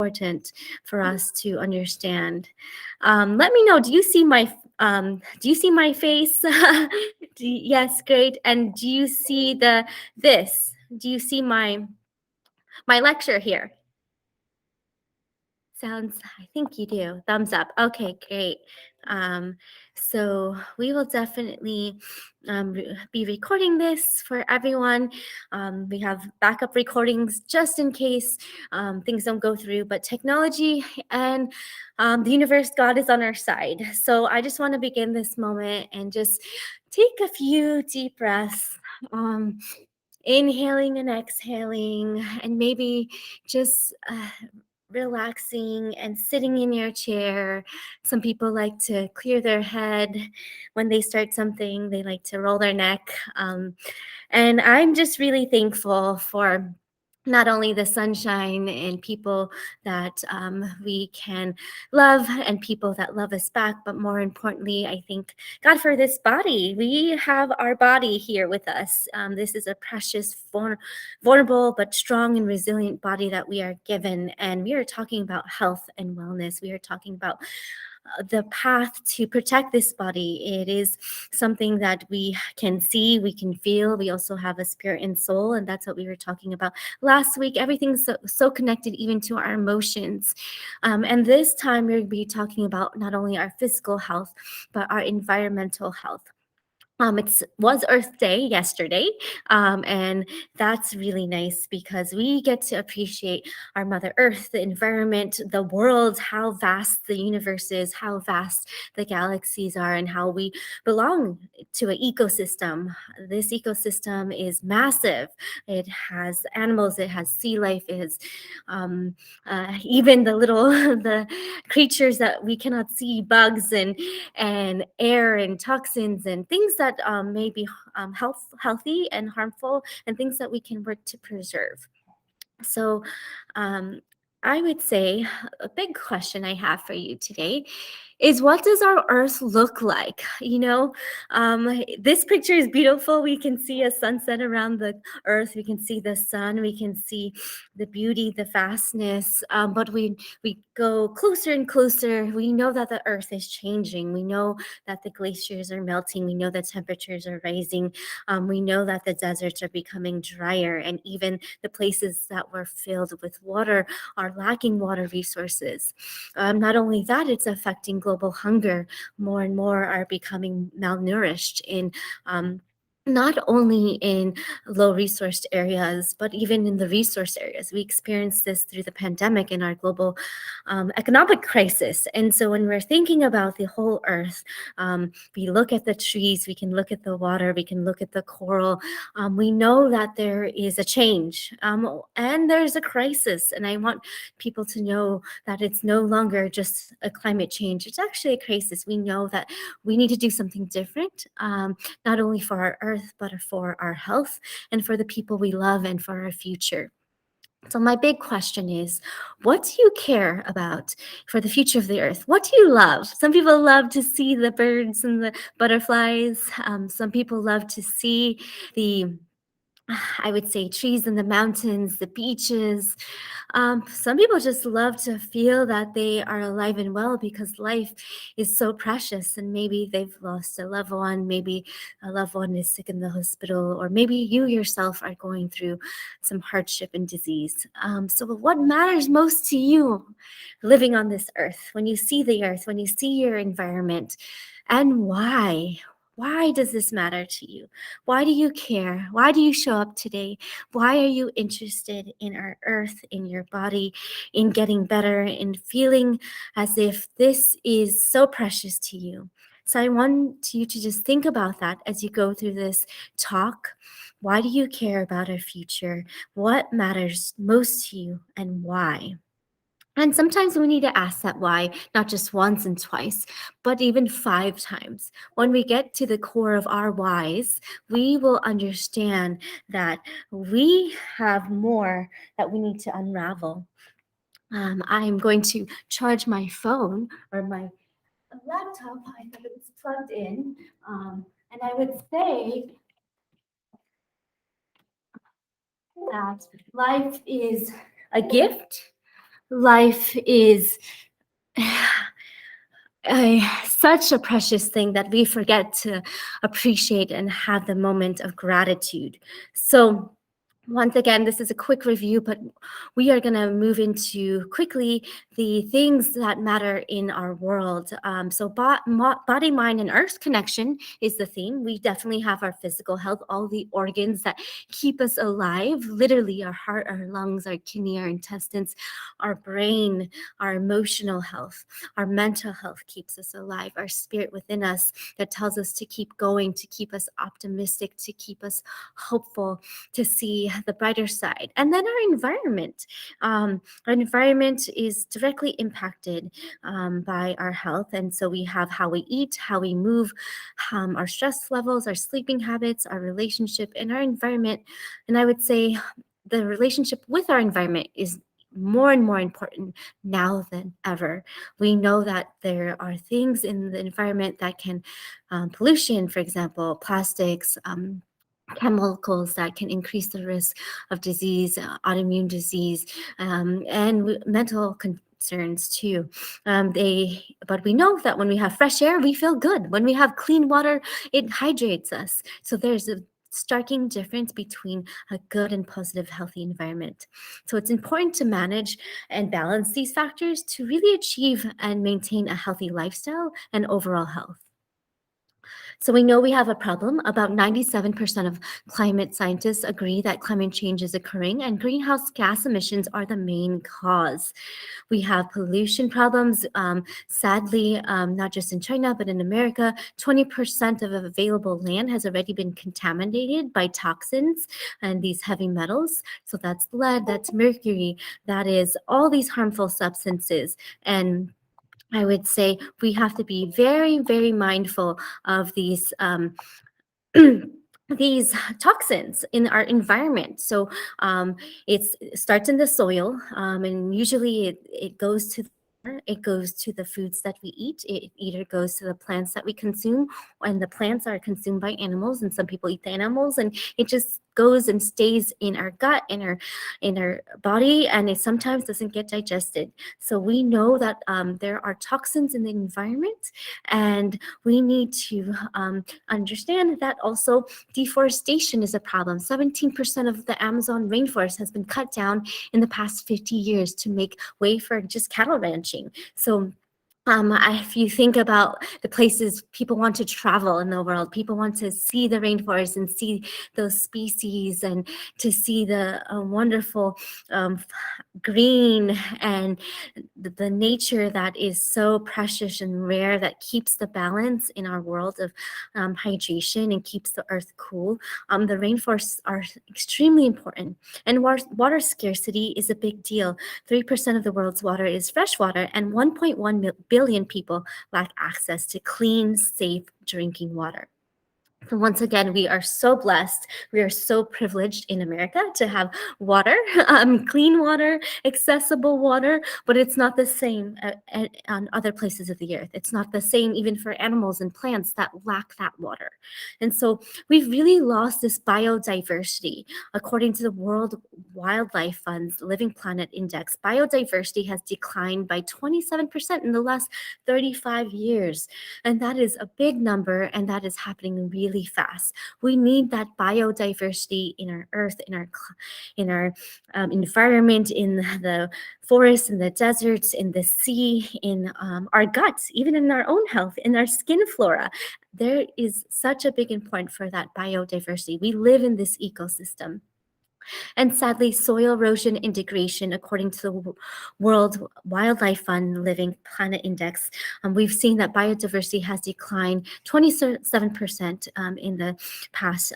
important for us to understand. Let me know. Do you see my face? Yes, great. And do you see this? Do you see my lecture here? I think you do. Thumbs up. Okay, great. Um, so we will definitely be recording this for everyone. We have backup recordings just in case things don't go through, but technology and the universe, God is on our side. So I just want to begin this moment and just take a few deep breaths. Inhaling and exhaling, and maybe just relaxing and sitting in your chair. Some people like to clear their head when they start something, they like to roll their neck. And I'm just really thankful for not only the sunshine and people that we can love and people that love us back, but more importantly, I thank God for this body. We have our body here with us. This is a precious, vulnerable, but strong and resilient body that we are given. And we are talking about health and wellness. We are talking about the path to protect this body. It is something that we can see, we can feel. We also have a spirit and soul, and that's what we were talking about last week. Everything's so connected, even to our emotions. And this time, we're going to be talking about not only our physical health, but our environmental health. It was Earth Day yesterday, and that's really nice because we get to appreciate our Mother Earth, the environment, the world, how vast the universe is, how vast the galaxies are, and how we belong to an ecosystem. This ecosystem is massive. It has animals, it has sea life, it has even the little the creatures that we cannot see, bugs and air and toxins and things that may be healthy and harmful, and things that we can work to preserve. So um, I would say a big question I have for you today is, what does our earth look like? This picture is beautiful. We can see a sunset around the earth. We can see the sun. We can see the beauty, the vastness. But we go closer and closer. We know that the earth is changing. We know that the glaciers are melting. We know that temperatures are rising. We know that the deserts are becoming drier, and even the places that were filled with water are lacking water resources. Not only that, it's affecting global hunger. More and more are becoming malnourished in not only in low resourced areas, but even in the resource areas. We experienced this through the pandemic and our global economic crisis. And so when we're thinking about the whole earth, we look at the trees, we can look at the water, we can look at the coral. We know that there is a change and there's a crisis. And I want people to know that it's no longer just a climate change. It's actually a crisis. We know that we need to do something different, not only for our earth, but for our health and for the people we love and for our future. So my big question is, what do you care about for the future of the earth? What do you love? Some people love to see the birds and the butterflies. Some people love to see the I would say trees in the mountains, the beaches. Some people just love to feel that they are alive and well because life is so precious, and maybe they've lost a loved one, maybe a loved one is sick in the hospital, or maybe you yourself are going through some hardship and disease. So what matters most to you living on this earth, when you see the earth, when you see your environment, and why? Why does this matter to you? Why do you care? Why do you show up today? Why are you interested in our earth, in your body, in getting better, in feeling as if this is so precious to you? So I want you to just think about that as you go through this talk. Why do you care about our future? What matters most to you, and why? And sometimes we need to ask that why, not just once and twice, but even 5 times. When we get to the core of our whys, we will understand that we have more that we need to unravel. I'm going to charge my phone or my laptop. I thought it was plugged in. And I would say that life is a gift. Life is such a precious thing that we forget to appreciate and have the moment of gratitude. So, once again, this is a quick review, but we are going to move into quickly the things that matter in our world. Body, mind, and earth connection is the theme. We definitely have our physical health, all the organs that keep us alive, literally our heart, our lungs, our kidney, our intestines, our brain, our emotional health, our mental health keeps us alive, our spirit within us that tells us to keep going, to keep us optimistic, to keep us hopeful, to see the brighter side. And then our environment is directly impacted by our health. And so we have how we eat, how we move, our stress levels, our sleeping habits, our relationship, and our environment. And I would say the relationship with our environment is more and more important now than ever. We know that there are things in the environment that can, pollution, for example, plastics, chemicals that can increase the risk of disease, autoimmune disease, and mental concerns too. But we know that when we have fresh air, we feel good. When we have clean water, it hydrates us. So there's a striking difference between a good and positive, healthy environment. So it's important to manage and balance these factors to really achieve and maintain a healthy lifestyle and overall health. So we know we have a problem. About 97% of climate scientists agree that climate change is occurring and greenhouse gas emissions are the main cause. We have pollution problems. Sadly, not just in China, but in America, 20% of available land has already been contaminated by toxins and these heavy metals. So that's lead, that's mercury, that is all these harmful substances. And I would say we have to be very, very mindful of these these toxins in our environment. So it starts in the soil, and usually it goes to it goes to the foods that we eat. It either goes to the plants that we consume, and the plants are consumed by animals, and some people eat the animals, and it just goes and stays in our gut, in our body, and it sometimes doesn't get digested. So we know that there are toxins in the environment, and we need to understand that also deforestation is a problem. 17% of the Amazon rainforest has been cut down in the past 50 years to make way for just cattle ranching. So if you think about the places people want to travel in the world, people want to see the rainforest and see those species and to see the wonderful green and the nature that is so precious and rare that keeps the balance in our world of hydration and keeps the earth cool. The rainforests are extremely important, and water scarcity is a big deal. 3% of the world's water is fresh water, and 1.1 billion people lack access to clean, safe drinking water. So once again, we are so blessed. We are so privileged in America to have water, clean water, accessible water, but it's not the same on other places of the earth. It's not the same even for animals and plants that lack that water. And so we've really lost this biodiversity. According to the World Wildlife Fund's Living Planet Index, biodiversity has declined by 27% in the last 35 years. And that is a big number, and that is happening really fast. We need that biodiversity in our earth, in our environment, in the forests, in the deserts, in the sea, in our guts, even in our own health, in our skin flora. There is such a big important for that biodiversity. We live in this ecosystem. And sadly, soil erosion and degradation, according to the World Wildlife Fund Living Planet Index, we've seen that biodiversity has declined 27% in the past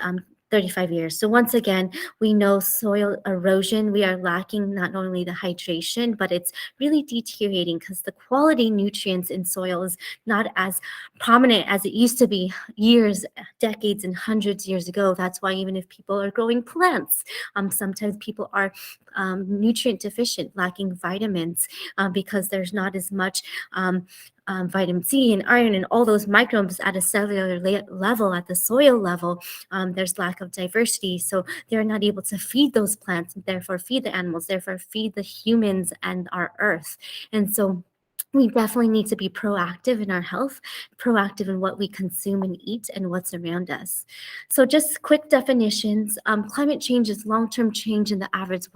35 years. So once again, we know soil erosion, we are lacking not only the hydration, but it's really deteriorating because the quality nutrients in soil is not as prominent as it used to be years, decades, and hundreds of years ago. That's why even if people are growing plants, sometimes people are nutrient deficient, lacking vitamins because there's not as much vitamin C and iron and all those microbes at a cellular level, at the soil level. There's lack of diversity, so they're not able to feed those plants, and therefore feed the animals, therefore feed the humans and our earth. And so we definitely need to be proactive in our health, proactive in what we consume and eat and what's around us. So, just quick definitions: climate change is long term change in the average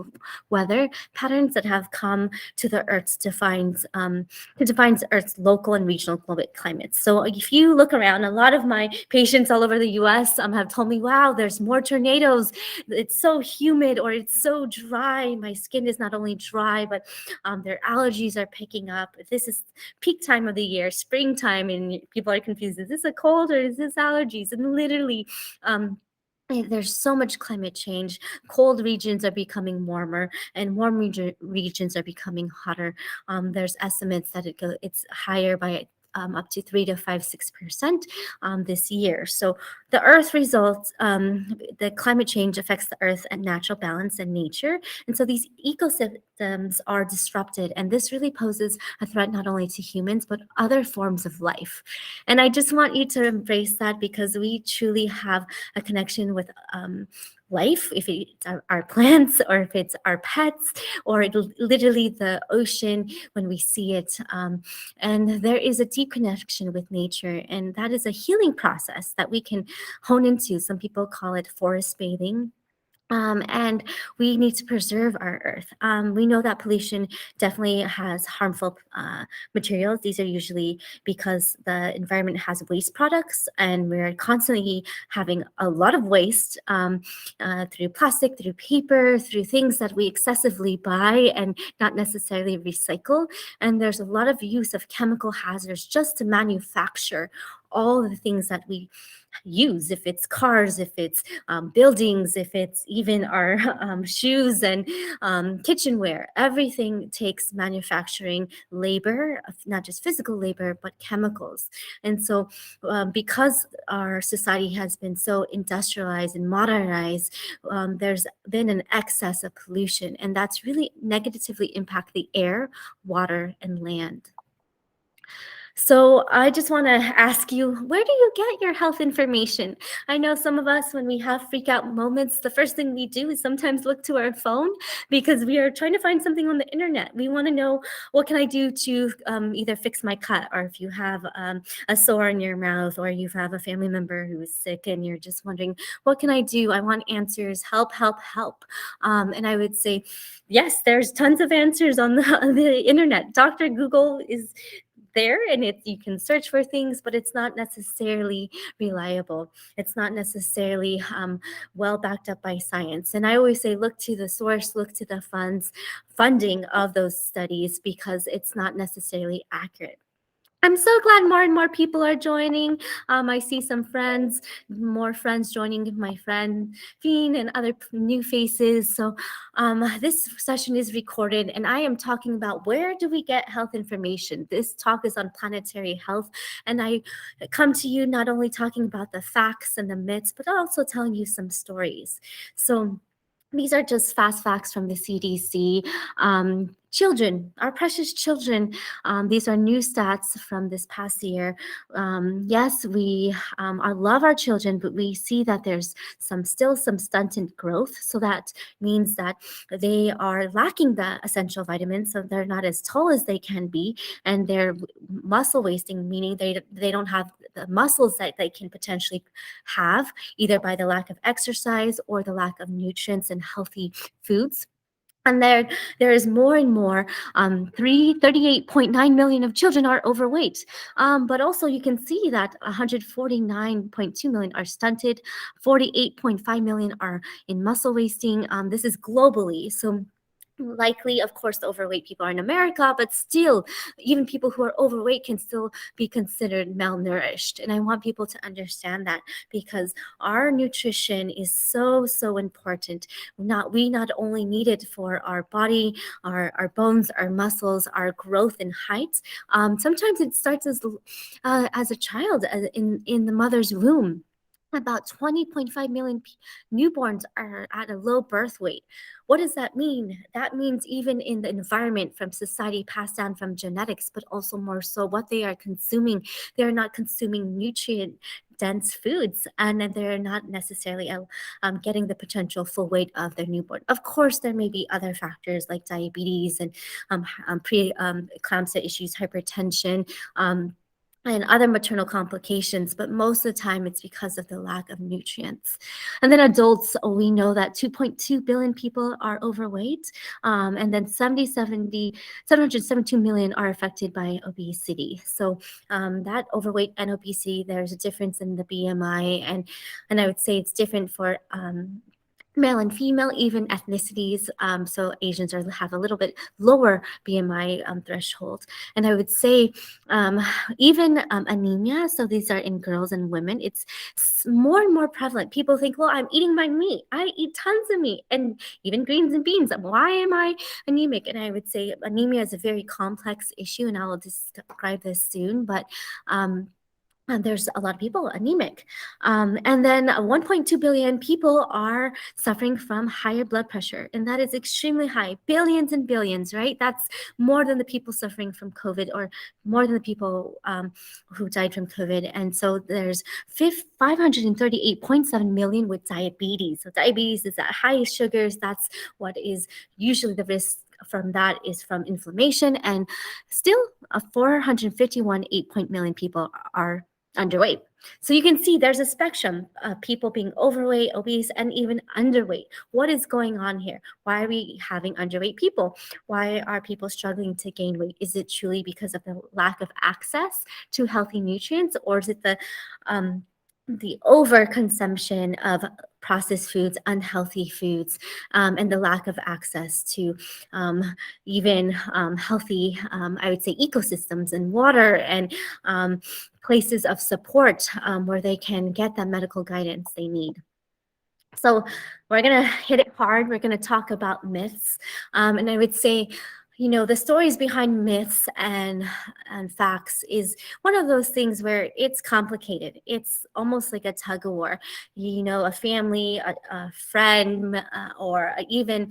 weather patterns that have come to the Earth's defines Earth's local and regional global climates. So, if you look around, a lot of my patients all over the US have told me, wow, there's more tornadoes. It's so humid or it's so dry. My skin is not only dry, but their allergies are picking up. This is peak time of the year, springtime, and people are confused. Is this a cold or is this allergies? And literally, there's so much climate change. Cold regions are becoming warmer, and warm regions are becoming hotter. There's estimates that it's higher by up to 3 to 5, 6% this year. So the Earth results, the climate change affects the Earth and natural balance and nature. And so these ecosystems are disrupted. And this really poses a threat not only to humans, but other forms of life. And I just want you to embrace that, because we truly have a connection with life, if it's our plants or if it's our pets or literally the ocean when we see it. And there is a deep connection with nature, and that is a healing process that we can hone into. Some people call it forest bathing. And we need to preserve our earth. We know that pollution definitely has harmful materials. These are usually because the environment has waste products, and we're constantly having a lot of waste through plastic, through paper, through things that we excessively buy and not necessarily recycle. And there's a lot of use of chemical hazards just to manufacture all the things that we use, if it's cars, if it's buildings, if it's even our shoes and kitchenware. Everything takes manufacturing labor, not just physical labor, but chemicals. And so because our society has been so industrialized and modernized, there's been an excess of pollution, and that's really negatively impact the air, water, and land. So I just want to ask you, where do you get your health information? I know some of us, when we have freak out moments, the first thing we do is sometimes look to our phone because we are trying to find something on the internet. We want to know, what can I do to either fix my cut, or if you have a sore in your mouth, or you have a family member who is sick and you're just wondering, what can I do? I want answers. Help, help, help. And I would say, yes, there's tons of answers on the internet. Dr. Google is there, and you can search for things, but it's not necessarily reliable. It's not necessarily well backed up by science. And I always say, look to the source, look to the funding of those studies, because it's not necessarily accurate. I'm so glad more and more people are joining. I see some friends, more friends joining, my friend Fiend and other new faces. So this session is recorded, and I am talking about, where do we get health information? This talk is on planetary health, and I come to you not only talking about the facts and the myths, but also telling you some stories. So these are just fast facts from the CDC. Children, our precious children, these are new stats from this past year. Yes, we love our children, but we see that there's still some stunted growth. So that means that they are lacking the essential vitamins, so they're not as tall as they can be, and they're muscle wasting, meaning they don't have the muscles that they can potentially have, either by the lack of exercise or the lack of nutrients and healthy foods. And there is more and more. 38.9 million of children are overweight. But also you can see that 149.2 million are stunted, 48.5 million are in muscle wasting. This is globally. So likely, of course, the overweight people are in America, but still, even people who are overweight can still be considered malnourished. And I want people to understand that, because our nutrition is so, so important. We not only need it for our body, our bones, our muscles, our growth and height. Sometimes it starts as a child in the mother's womb. About 20.5 million newborns are at a low birth weight. What does that mean? That means even in the environment from society passed down from genetics, but also more so what they are consuming. They're not consuming nutrient dense foods, and then they're not necessarily getting the potential full weight of their newborn. Of course, there may be other factors like diabetes and pre eclampsia issues, hypertension. And other maternal complications, but most of the time it's because of the lack of nutrients. And then adults, we know that 2.2 billion people are overweight, and then 772 million are affected by obesity. So that overweight and obesity, there's a difference in the BMI, and I would say it's different for male and female, even ethnicities. So Asians have a little bit lower BMI threshold. And I would say even anemia, so these are in girls and women, it's more and more prevalent. People think, well, I'm eating my meat. I eat tons of meat and even greens and beans. Why am I anemic? And I would say anemia is a very complex issue, and I will describe this soon. But and there's a lot of people anemic. And then 1.2 billion people are suffering from higher blood pressure, and that is extremely high. Billions and billions, right? That's more than the people suffering from COVID, or more than the people who died from COVID. And so there's 538.7 million with diabetes. So diabetes is at high sugars. That's what is usually the risk from that is from inflammation. And still 451.8 million people are underweight. So you can see there's a spectrum of people being overweight, obese, and even underweight. What is going on here? Why are we having underweight people? Why are people struggling to gain weight? Is it truly because of the lack of access to healthy nutrients, or is it the overconsumption of processed foods, unhealthy foods, and the lack of access to even healthy, I would say, ecosystems and water and places of support where they can get that medical guidance they need. So we're going to hit it hard. We're going to talk about myths. And I would say, the stories behind myths and facts is one of those things where it's complicated. It's almost like a tug of war. A family, a friend, or even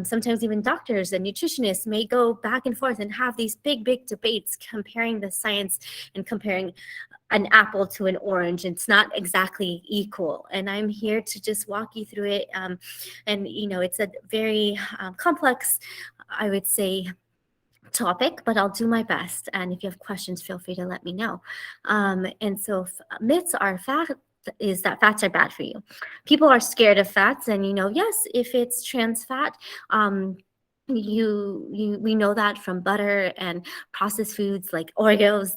sometimes even doctors and nutritionists may go back and forth and have these big, big debates comparing the science and comparing an apple to an orange. It's not exactly equal, and I'm here to just walk you through it. And it's a very complex, I would say, topic, but I'll do my best. And if you have questions, feel free to let me know. And so myths are fact is that fats are bad for you. People are scared of fats, and yes, if it's trans fat, we know that from butter and processed foods like Oreos.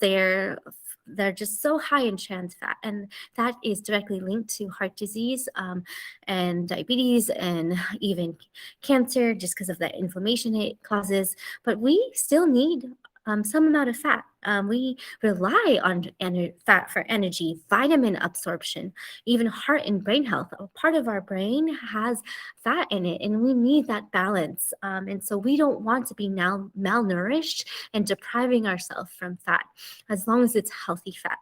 They're just so high in trans fat, and that is directly linked to heart disease, and diabetes, and even cancer, just because of the inflammation it causes. But we still need some amount of fat. We rely on fat for energy, vitamin absorption, even heart and brain health. A part of our brain has fat in it, and we need that balance. And so we don't want to be now malnourished and depriving ourselves from fat, as long as it's healthy fat.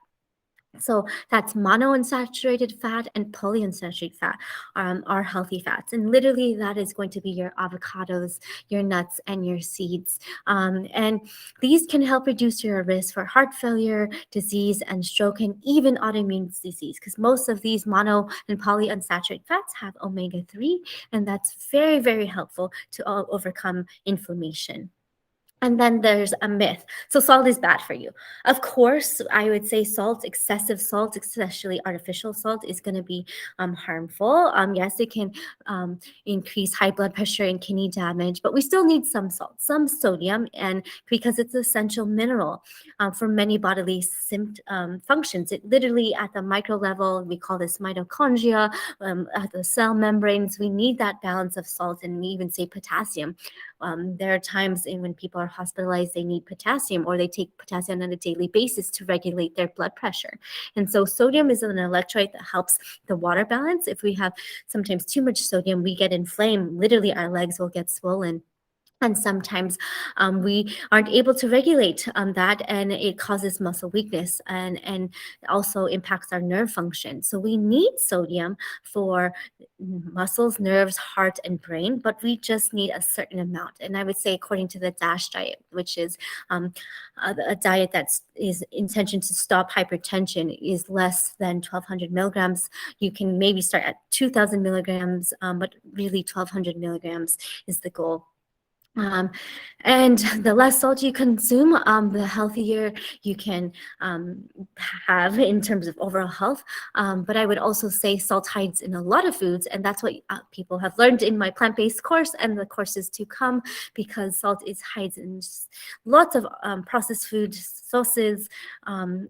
So that's monounsaturated fat and polyunsaturated fat are healthy fats. And literally that is going to be your avocados, your nuts, and your seeds. And these can help reduce your risk for heart failure, disease, and stroke, and even autoimmune disease, because most of these mono and polyunsaturated fats have omega-3, and that's very, very helpful to overcome inflammation. And then there's a myth. So salt is bad for you. Of course, I would say excessive salt, especially artificial salt, is going to be harmful. Yes, it can increase high blood pressure and kidney damage, but we still need some salt, some sodium, and because it's an essential mineral for many bodily functions. It literally, at the micro level, we call this mitochondria, at the cell membranes, we need that balance of salt, and we even say potassium. There are times when people are hospitalized, they need potassium, or they take potassium on a daily basis to regulate their blood pressure. And so sodium is an electrolyte that helps the water balance. If we have sometimes too much sodium, we get inflamed. Literally, our legs will get swollen. And sometimes we aren't able to regulate that, and it causes muscle weakness, and also impacts our nerve function. So we need sodium for muscles, nerves, heart, and brain, but we just need a certain amount. And I would say, according to the DASH diet, which is um, a diet that's is intention to stop hypertension, is less than 1,200 milligrams. You can maybe start at 2,000 milligrams, but really 1,200 milligrams is the goal. Um, and the less salt you consume, the healthier you can um, have in terms of overall health. But I would also say salt hides in a lot of foods, and that's what people have learned in my plant-based course and the courses to come, because salt is hides in lots of processed food, sauces.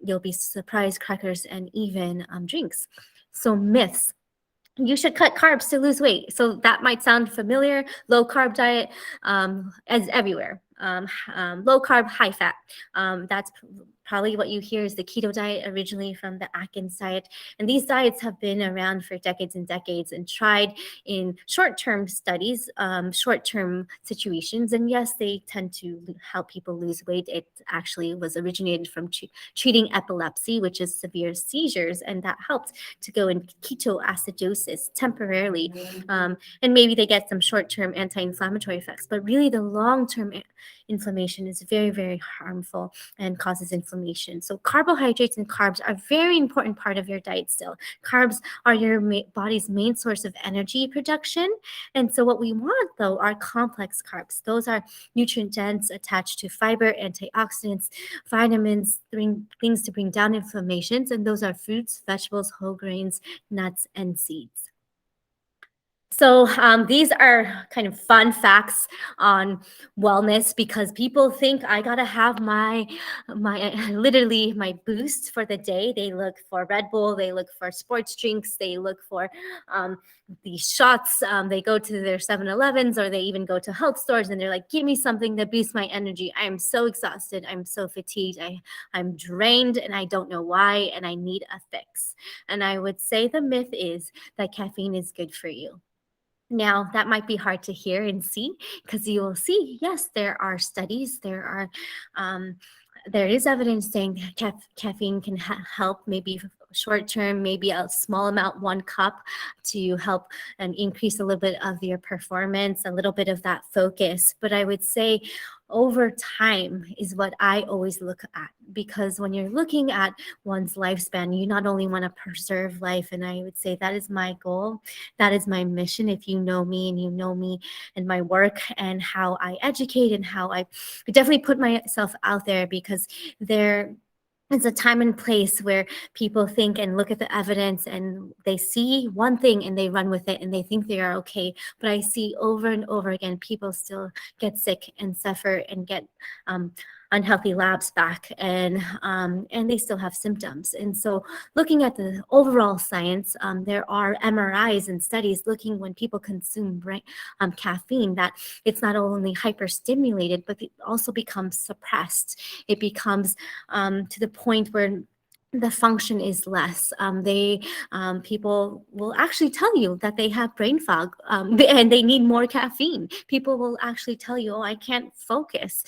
You'll be surprised, crackers, and even drinks. So myths. You should cut carbs to lose weight. So that might sound familiar. Low carb diet is everywhere. Low carb, high fat. That's probably what you hear is the keto diet, originally from the Atkins diet. And these diets have been around for decades and decades and tried in short-term studies, short-term situations. And yes, they tend to help people lose weight. It actually was originated from treating epilepsy, which is severe seizures, and that helped to go in ketoacidosis temporarily. And maybe they get some short-term anti-inflammatory effects, but really the long-term inflammation is very, very harmful and causes inflammation. So carbohydrates and carbs are a very important part of your diet still. Carbs are your body's main source of energy production. And so what we want, though, are complex carbs. Those are nutrient dense, attached to fiber, antioxidants, vitamins, things to bring down inflammations. And those are fruits, vegetables, whole grains, nuts, and seeds. So these are kind of fun facts on wellness, because people think I gotta have my literally my boost for the day. They look for Red Bull, they look for sports drinks, they look for these shots. They go to their 7-Elevens, or they even go to health stores, and they're like, give me something to boost my energy. I am so exhausted, I'm so fatigued, I'm drained, and I don't know why, and I need a fix. And I would say the myth is that caffeine is good for you. Now, that might be hard to hear and see, because you will see, yes, there are studies, there is evidence saying that caffeine can help, maybe short term, maybe a small amount, 1 cup, to help and increase a little bit of your performance, a little bit of that focus. But I would say over time is what I always look at, because when you're looking at one's lifespan, you not only want to preserve life, and I would say that is my goal, that is my mission. If you know me and you know me and my work and how I educate and how I definitely put myself out there, because there it's a time and place where people think and look at the evidence and they see one thing and they run with it and they think they are okay. But I see over and over again, people still get sick and suffer and get unhealthy labs back, and they still have symptoms. And so looking at the overall science, there are MRIs and studies looking when people consume caffeine, that it's not only hyperstimulated, but it also becomes suppressed. It becomes to the point where the function is less. People will actually tell you that they have brain fog, and they need more caffeine. People will actually tell you, "Oh, I can't focus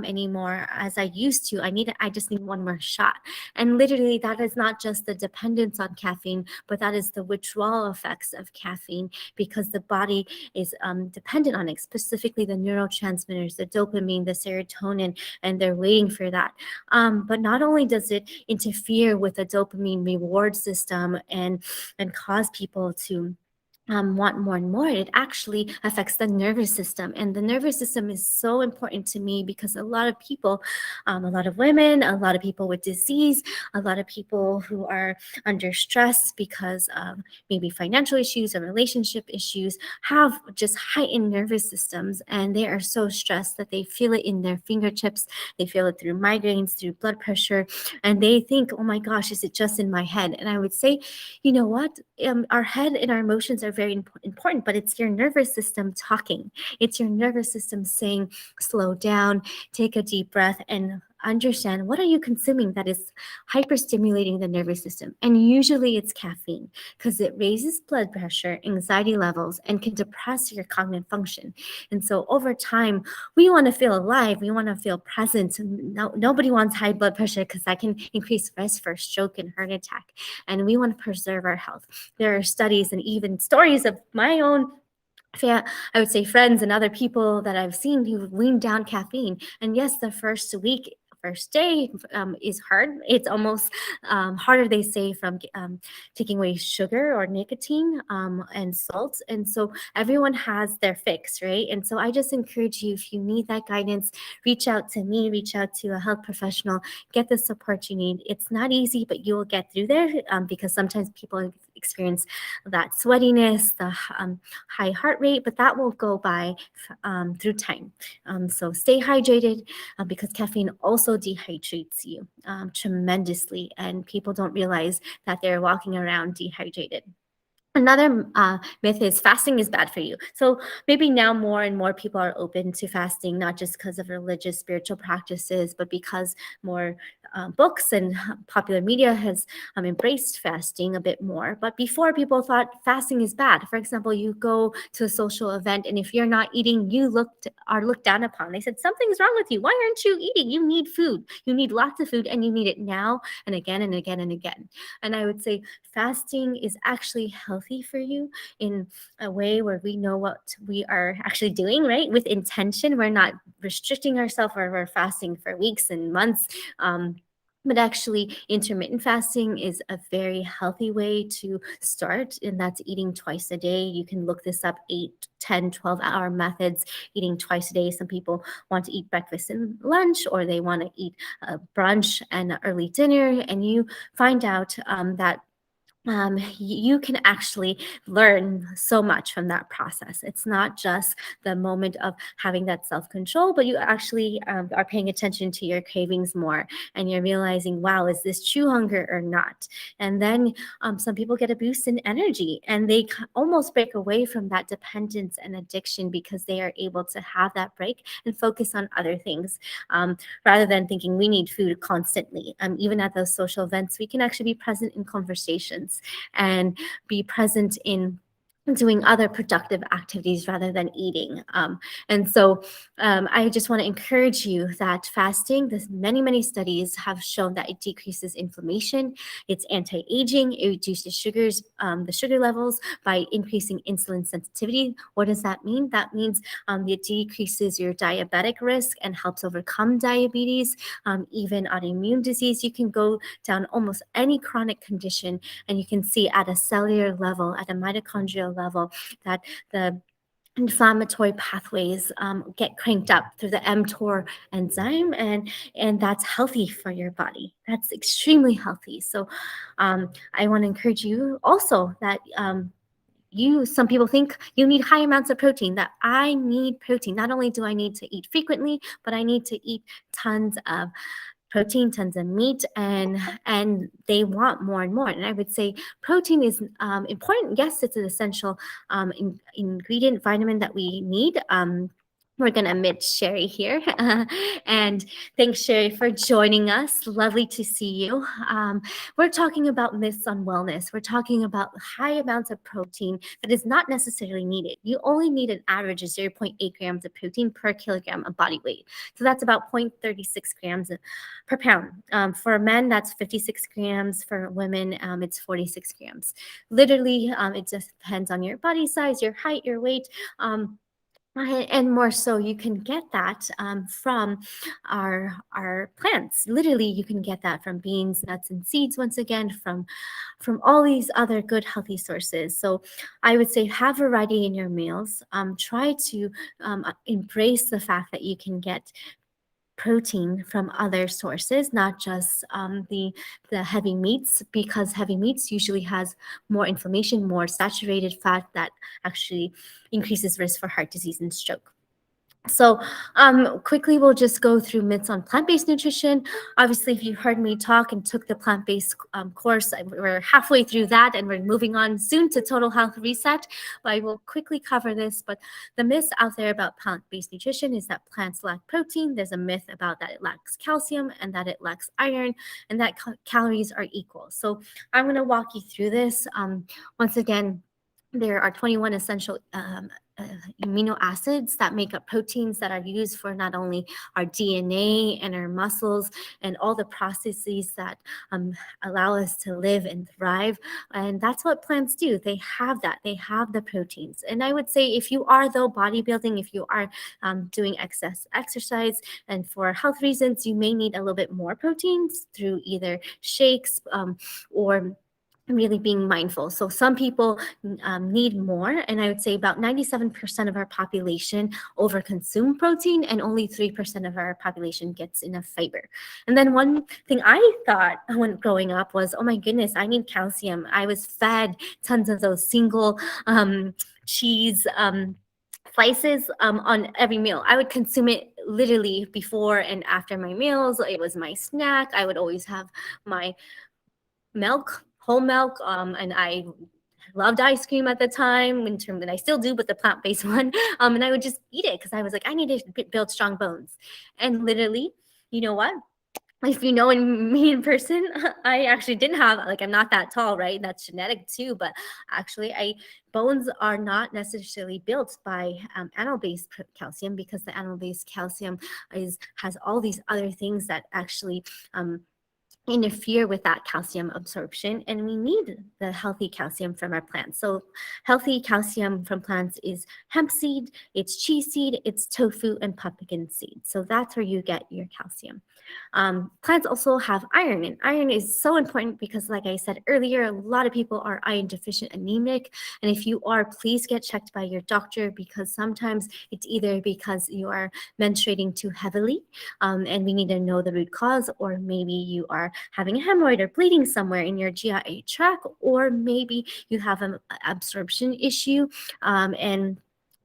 anymore as I used to. I just need one more shot." And literally, that is not just the dependence on caffeine, but that is the withdrawal effects of caffeine, because the body is dependent on it, specifically the neurotransmitters, the dopamine, the serotonin, and they're waiting for that. But not only does it interfere with the dopamine reward system and cause people to want more and more, it actually affects the nervous system. And the nervous system is so important to me, because a lot of people, a lot of women, a lot of people with disease, a lot of people who are under stress because of maybe financial issues or relationship issues, have just heightened nervous systems, and they are so stressed that they feel it in their fingertips, they feel it through migraines, through blood pressure, and they think, oh my gosh, is it just in my head? And I would say, you know what, our head and our emotions are very important, but it's your nervous system talking. It's your nervous system saying, slow down, take a deep breath, and understand what are you consuming that is hyperstimulating the nervous system. And usually it's caffeine because it raises blood pressure, anxiety levels, and can depress your cognitive function. And so over time, we want to feel alive. We want to feel present. No, nobody wants high blood pressure because that can increase risk for stroke and heart attack. And we want to preserve our health. There are studies and even stories of my own I would say friends and other people that I've seen who weaned down caffeine. And yes, the first day is hard. It's almost harder, they say, from taking away sugar or nicotine and salt. And so everyone has their fix, right? And so I just encourage you, if you need that guidance, reach out to me, reach out to a health professional, get the support you need. It's not easy, but you will get through there because sometimes people experience that sweatiness, the high heart rate, but that will go by through time. So stay hydrated because caffeine also dehydrates you tremendously, and people don't realize that they're walking around dehydrated. Another myth is fasting is bad for you. So maybe now more and more people are open to fasting, not just because of religious, spiritual practices, but because more books and popular media has embraced fasting a bit more. But before, people thought fasting is bad. For example, you go to a social event, and if you're not eating, you are looked down upon. They said, something's wrong with you. Why aren't you eating? You need food. You need lots of food, and you need it now and again and again and again. And I would say fasting is actually healthy for you in a way where we know what we are actually doing, right? With intention. We're not restricting ourselves or we're fasting for weeks and months. But actually, intermittent fasting is a very healthy way to start, and that's eating twice a day. You can look this up: 8, 10, 12-hour methods, eating twice a day. Some people want to eat breakfast and lunch, or they want to eat brunch and early dinner, and you find out that you can actually learn so much from that process. It's not just the moment of having that self control, but you actually are paying attention to your cravings more, and you're realizing, wow, is this true hunger or not? And then some people get a boost in energy, and they almost break away from that dependence and addiction because they are able to have that break and focus on other things rather than thinking we need food constantly. Even at those social events, we can actually be present in conversations and be present in doing other productive activities rather than eating. And so I just want to encourage you that fasting, there's many studies have shown that it decreases inflammation, it's anti-aging, it reduces the sugar levels by increasing insulin sensitivity. What does that mean? That means it decreases your diabetic risk and helps overcome diabetes, even autoimmune disease. You can go down almost any chronic condition, and you can see at a cellular level, at a mitochondrial level, that the inflammatory pathways get cranked up through the mTOR enzyme, and that's healthy for your body. That's extremely healthy. So I want to encourage you also that some people think you need high amounts of protein, that I need protein. Not only do I need to eat frequently, but I need to eat tons of protein, tons of meat, and they want more and more. And I would say protein is important. Yes, it's an essential ingredient, vitamin that we need. We're going to admit Sherry here. And thanks, Sherry, for joining us. Lovely to see you. We're talking about myths on wellness. We're talking about high amounts of protein that is not necessarily needed. You only need an average of 0.8 grams of protein per kilogram of body weight. So that's about 0.36 grams per pound. For men, that's 56 grams. For women, it's 46 grams. Literally, it just depends on your body size, your height, your weight. And more so, you can get that from our plants. Literally, you can get that from beans, nuts, and seeds. Once again, from all these other good, healthy sources. So, I would say have variety in your meals. Try to embrace the fact that you can get protein from other sources, not just the heavy meats, because heavy meats usually has more inflammation, more saturated fat that actually increases risk for heart disease and stroke. So, quickly, we'll just go through myths on plant based nutrition. Obviously, if you heard me talk and took the plant based course, we're halfway through that and we're moving on soon to Total Health Reset. But I will quickly cover this. But the myths out there about plant based nutrition is that plants lack protein. There's a myth about that it lacks calcium and that it lacks iron and that calories are equal. So, I'm going to walk you through this. Once again, there are 21 essential uh, amino acids that make up proteins that are used for not only our DNA and our muscles and all the processes that allow us to live and thrive. And that's what plants do. They have that. They have the proteins. And I would say if you are, though, bodybuilding, if you are doing excess exercise and for health reasons, you may need a little bit more proteins through either shakes or really being mindful. So some people need more, and I would say about 97% of our population overconsume protein, and only 3% of our population gets enough fiber. And then one thing I thought when growing up was, oh my goodness, I need calcium. I was fed tons of those single cheese slices on every meal. I would consume it literally before and after my meals. It was my snack. I would always have my milk, whole milk, and I loved ice cream at the time in terms that I still do, but the plant-based one. And I would just eat it because I was like, I need to build strong bones. And literally, you know what? If you know me in person, I actually didn't have, like, I'm not that tall, right? That's genetic too, but actually I bones are not necessarily built by animal-based calcium, because the animal-based calcium has all these other things that actually interfere with that calcium absorption, and we need the healthy calcium from our plants. So healthy calcium from plants is hemp seed, it's chia seed, it's tofu, and pumpkin seed. So that's where you get your calcium. Plants also have iron, and iron is so important because, like I said earlier, a lot of people are iron deficient anemic. And if you are, please get checked by your doctor, because sometimes it's either because you are menstruating too heavily, and we need to know the root cause, or maybe you are having a hemorrhoid or bleeding somewhere in your GI tract, or maybe you have an absorption issue, and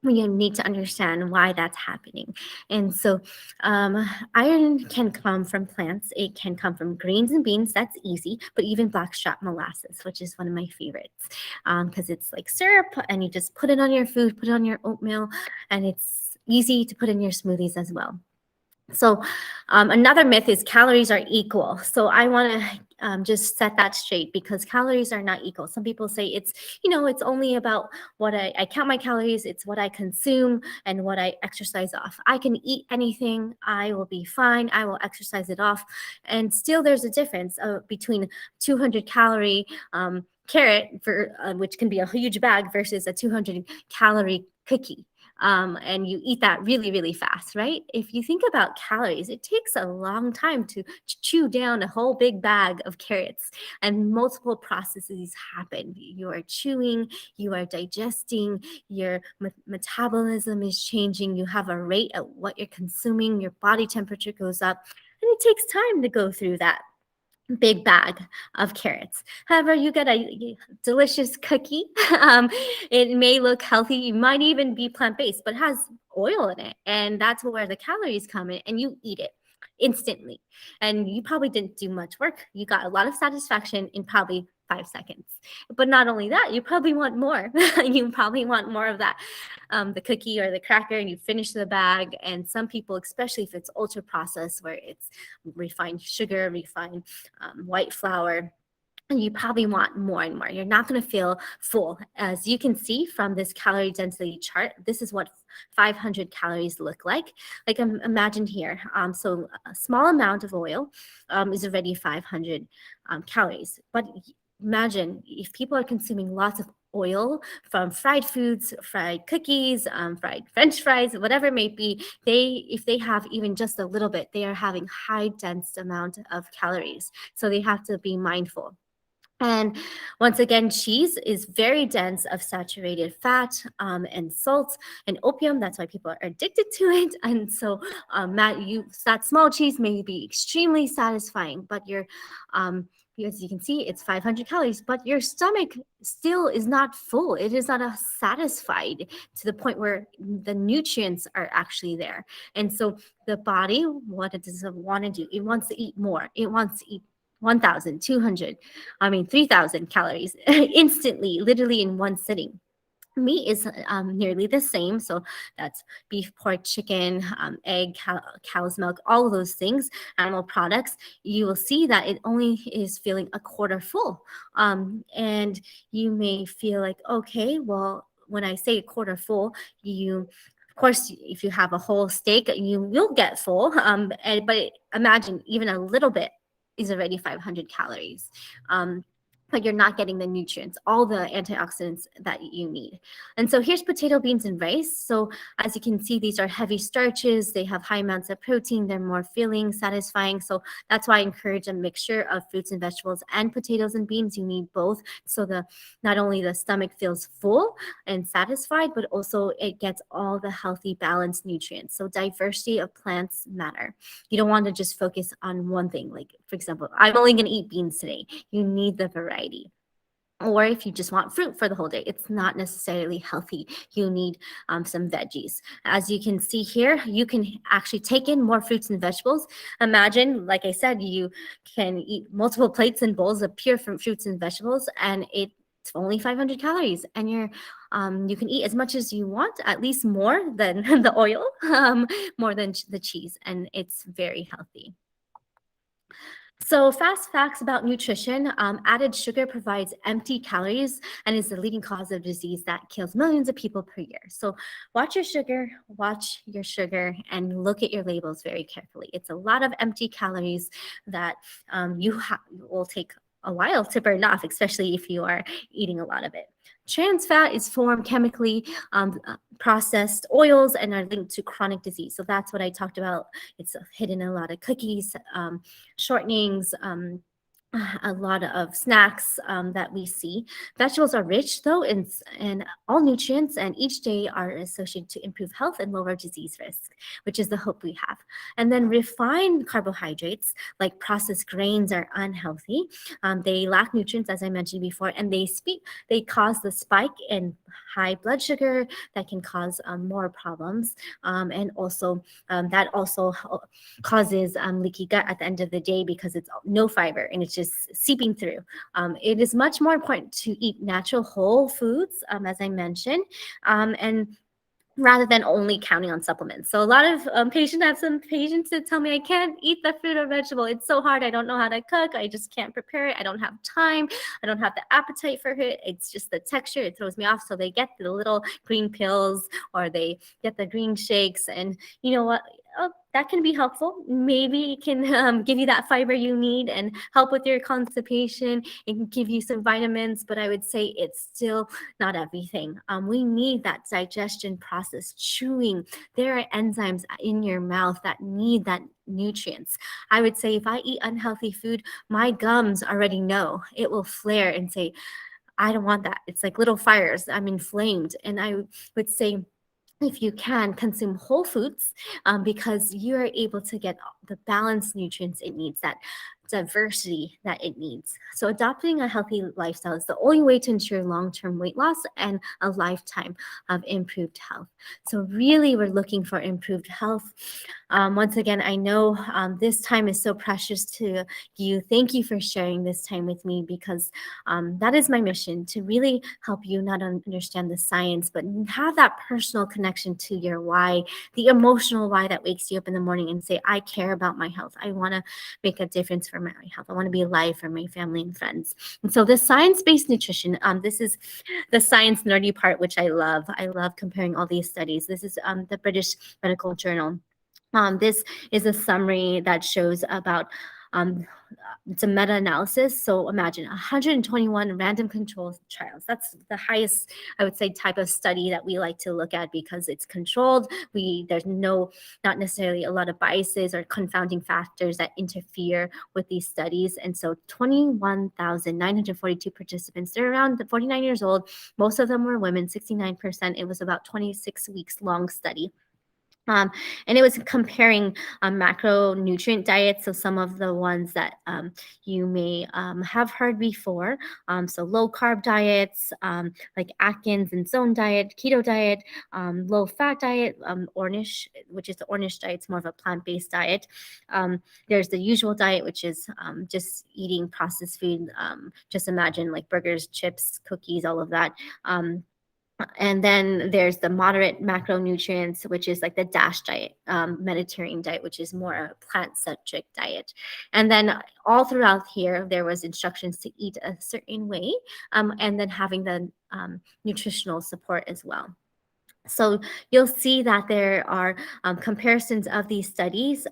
you need to understand why that's happening. And so iron can come from plants. It can come from greens and beans. That's easy. But even blackstrap molasses, which is one of my favorites, because it's like syrup and you just put it on your food, put it on your oatmeal, and it's easy to put in your smoothies as well. So another myth is calories are equal. So I want to just set that straight, because calories are not equal. Some people say it's only about what I count my calories. It's what I consume and what I exercise off. I can eat anything. I will be fine. I will exercise it off. And still there's a difference between 200 calorie carrot, which can be a huge bag, versus a 200 calorie cookie. And you eat that really, really fast, right? If you think about calories, it takes a long time to chew down a whole big bag of carrots, and multiple processes happen. You are chewing, you are digesting, your metabolism is changing, you have a rate at what you're consuming, your body temperature goes up, and it takes time to go through that big bag of carrots. However, you get a delicious cookie. It may look healthy. You might even be plant-based, but it has oil in it. And that's where the calories come in, and you eat it instantly. And you probably didn't do much work. You got a lot of satisfaction in probably 5 seconds. But not only that, you probably want more. You probably want more of that, the cookie or the cracker, and you finish the bag. And some people, especially if it's ultra processed, where it's refined sugar, refined white flour, and you probably want more and more. You're not going to feel full. As you can see from this calorie density chart, this is what 500 calories look like. Like, imagine here. So a small amount of oil is already 500 calories. But imagine if people are consuming lots of oil from fried foods, fried cookies, fried French fries, whatever it may be, if they have even just a little bit, they are having high dense amount of calories. So they have to be mindful. And once again, cheese is very dense of saturated fat and salt and opium. That's why people are addicted to it. And so that small cheese may be extremely satisfying, but As you can see, it's 500 calories, but your stomach still is not full. It is not satisfied to the point where the nutrients are actually there. And so the body, what it does want to do, it wants to eat more. It wants to eat 1,200, 3,000 calories instantly, literally in one sitting. Meat is nearly the same. So that's beef, pork, chicken, egg, cow's milk, all of those things, animal products. You will see that it only is feeling a quarter full. And you may feel like, okay, well, when I say a quarter full, of course, if you have a whole steak, you will get full. But imagine even a little bit is already 500 calories. But you're not getting the nutrients, all the antioxidants that you need. And so here's potato, beans, and rice. So as you can see, these are heavy starches. They have high amounts of protein. They're more filling, satisfying. So that's why I encourage a mixture of fruits and vegetables and potatoes and beans. You need both. So not only the stomach feels full and satisfied, but also it gets all the healthy, balanced nutrients. So diversity of plants matter. You don't want to just focus on one thing. Like, for example, I'm only going to eat beans today. You need the variety. Or if you just want fruit for the whole day, it's not necessarily healthy. You need some veggies. As you can see here, you can actually take in more fruits and vegetables. Imagine, like I said, you can eat multiple plates and bowls of pure fruits and vegetables, and it's only 500 calories. And you can eat as much as you want, at least more than the oil, more than the cheese, and it's very healthy. So, fast facts about nutrition. Added sugar provides empty calories and is the leading cause of disease that kills millions of people per year. So, watch your sugar, and look at your labels very carefully. It's a lot of empty calories that will take a while to burn off, especially if you are eating a lot of it. Trans fat is formed chemically, processed oils, and are linked to chronic disease. So that's what I talked about. It's hidden in a lot of cookies, shortenings, a lot of snacks that we see. Vegetables are rich, though, in all nutrients, and each day are associated to improve health and lower disease risk, which is the hope we have. And then refined carbohydrates, like processed grains, are unhealthy. They lack nutrients, as I mentioned before, and they cause the spike in high blood sugar that can cause more problems, and also that also causes leaky gut at the end of the day because it's no fiber and it's just seeping through. It is much more important to eat natural whole foods, as I mentioned, and rather than only counting on supplements. So a lot of patients have some patients that tell me I can't eat the fruit or vegetable. It's so hard. I don't know how to cook. I just can't prepare it. I don't have time. I don't have the appetite for it. It's just the texture. It throws me off. So they get the little green pills or they get the green shakes. And you know what? Oh, that can be helpful. Maybe it can give you that fiber you need and help with your constipation. It can give you some vitamins, but I would say it's still not everything. We need that digestion process, chewing. There are enzymes in your mouth that need that nutrients. I would say if I eat unhealthy food, my gums already know. It will flare and say, I don't want that. It's like little fires. I'm inflamed. And I would say, if you can, consume whole foods, because you are able to get the balanced nutrients it needs, that diversity that it needs. So adopting a healthy lifestyle is the only way to ensure long-term weight loss and a lifetime of improved health. So really, we're looking for improved health. Once again, I know this time is so precious to you. Thank you for sharing this time with me, because that is my mission, to really help you not understand the science, but have that personal connection to your why, the emotional why that wakes you up in the morning and say, I care about my health. I want to make a difference for my health. I want to be alive for my family and friends. And so the science-based nutrition, this is the science nerdy part, which I love. I love comparing all these studies. This is the British Medical Journal. This is a summary that shows about it's a meta-analysis. So imagine 121 random control trials. That's the highest, I would say, type of study that we like to look at, because it's controlled. There's not necessarily a lot of biases or confounding factors that interfere with these studies. And so 21,942 participants, they're around 49 years old. Most of them were women, 69%. It was about 26 weeks long study. Um, and it was comparing macronutrient diets, so some of the ones that you may have heard before. So low carb diets, like Atkins and Zone diet, keto diet, low fat diet, Ornish, which is the Ornish diet. It's more of a plant based diet. Um, there's the usual diet, which is just eating processed food. Just imagine like burgers, chips, cookies, all of that. And then there's the moderate macronutrients, which is like the DASH diet, Mediterranean diet, which is more a plant-centric diet. And then all throughout here, there was instructions to eat a certain way, and then having the nutritional support as well. So you'll see that there are comparisons of these studies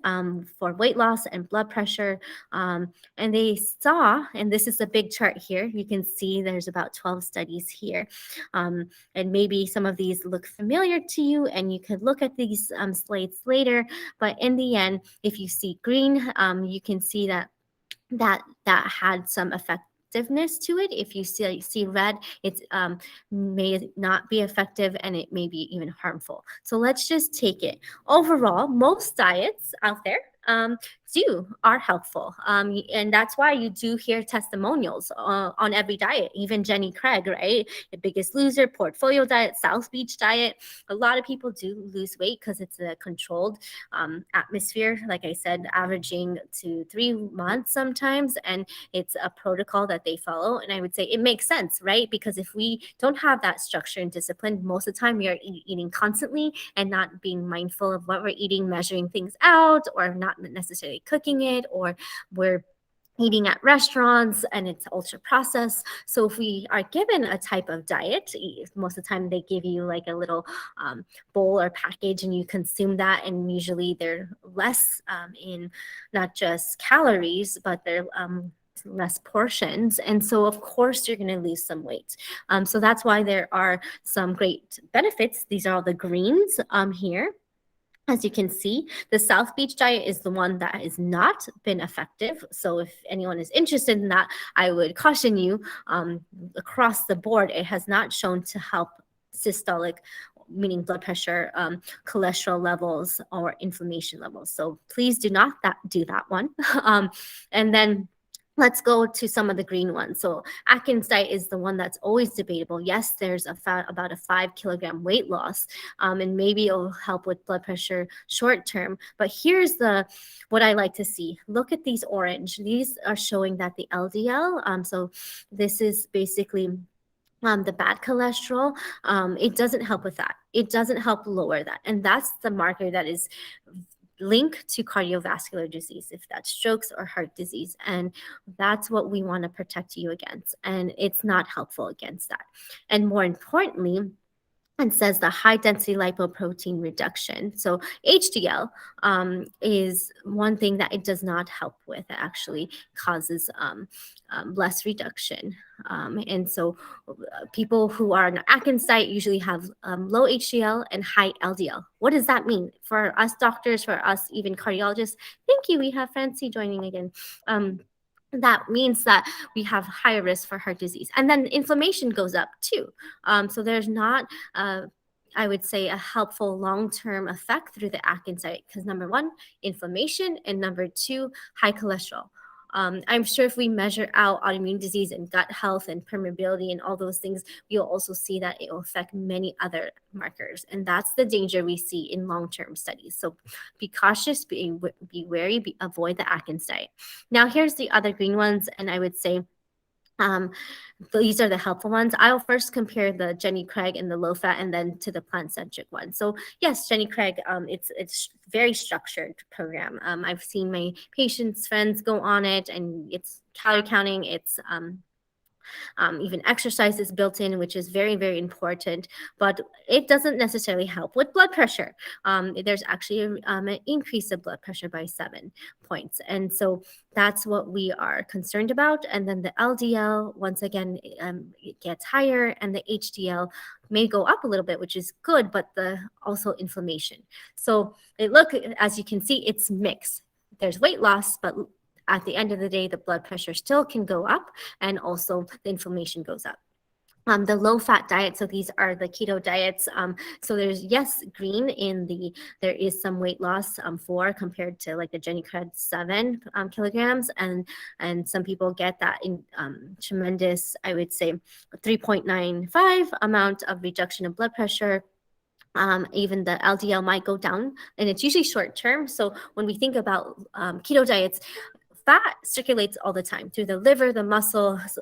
for weight loss and blood pressure. And they saw, and this is a big chart here, you can see there's about 12 studies here. And maybe some of these look familiar to you, and you could look at these slides later. But in the end, if you see green, you can see that had some effectiveness to it. If you see red, it may not be effective, and it may be even harmful. So let's just take it. Overall, most diets out there are helpful. And that's why you do hear testimonials on every diet, even Jenny Craig, right? The Biggest Loser, Portfolio Diet, South Beach Diet. A lot of people do lose weight because it's a controlled atmosphere, like I said, averaging to 3 months sometimes. And it's a protocol that they follow. And I would say it makes sense, right? Because if we don't have that structure and discipline, most of the time we are eating constantly and not being mindful of what we're eating, measuring things out, or not necessarily cooking it, or we're eating at restaurants and it's ultra processed. So if we are given a type of diet, most of the time they give you like a little bowl or package, and you consume that, and usually they're less in not just calories, but they're less portions. And so of course you're going to lose some weight. So that's why there are some great benefits. These are all the greens here. As you can see, the South Beach diet is the one that has not been effective. So if anyone is interested in that, I would caution you, across the board, it has not shown to help systolic, meaning blood pressure, cholesterol levels, or inflammation levels. So please do not do that one. And then let's go to some of the green ones. So Atkins diet is the one that's always debatable. Yes, there's about a 5 kilogram weight loss, and maybe it'll help with blood pressure short term. But here's what I like to see. Look at these orange. These are showing that the LDL. So this is basically the bad cholesterol. It doesn't help with that. It doesn't help lower that, and that's the marker that is link to cardiovascular disease, if that's strokes or heart disease. And that's what we want to protect you against. And it's not helpful against that. And more importantly, and says the high density lipoprotein reduction. So HDL is one thing that it does not help with. It actually causes less reduction. And so people who are on Atkins diet usually have low HDL and high LDL. What does that mean for us doctors, for us even cardiologists? Thank you. We have Francie joining again. That means that we have higher risk for heart disease. And then inflammation goes up too. So there's not, I would say, a helpful long-term effect through the Atkins diet because number one, inflammation, and number two, high cholesterol. I'm sure if we measure out autoimmune disease and gut health and permeability and all those things, we'll also see that it will affect many other markers. And that's the danger we see in long-term studies. So be cautious, be wary, avoid the Atkins diet. Now, here's the other green ones. And I would say these are the helpful ones. I'll first compare the Jenny Craig and the low fat, and then to the plant-centric one. So yes, Jenny Craig, it's very structured program. I've seen my patients, friends go on it, and it's calorie counting. It's even exercise is built in, which is very, very important, but it doesn't necessarily help with blood pressure. There's actually an increase of blood pressure by 7 points. And so that's what we are concerned about. And then the LDL, once again, it gets higher, and the HDL may go up a little bit, which is good, but also inflammation. So as you can see, it's mixed. There's weight loss, but at the end of the day, the blood pressure still can go up, and also the inflammation goes up. The low fat diet, so these are the keto diets. So there's, yes, green in the, there is some weight loss, 4 compared to like the Jenny Craig 7 kilograms, and some people get that in tremendous, I would say, 3.95 amount of reduction in blood pressure. Even the LDL might go down, and it's usually short term. So when we think about keto diets, fat circulates all the time through the liver, the muscles,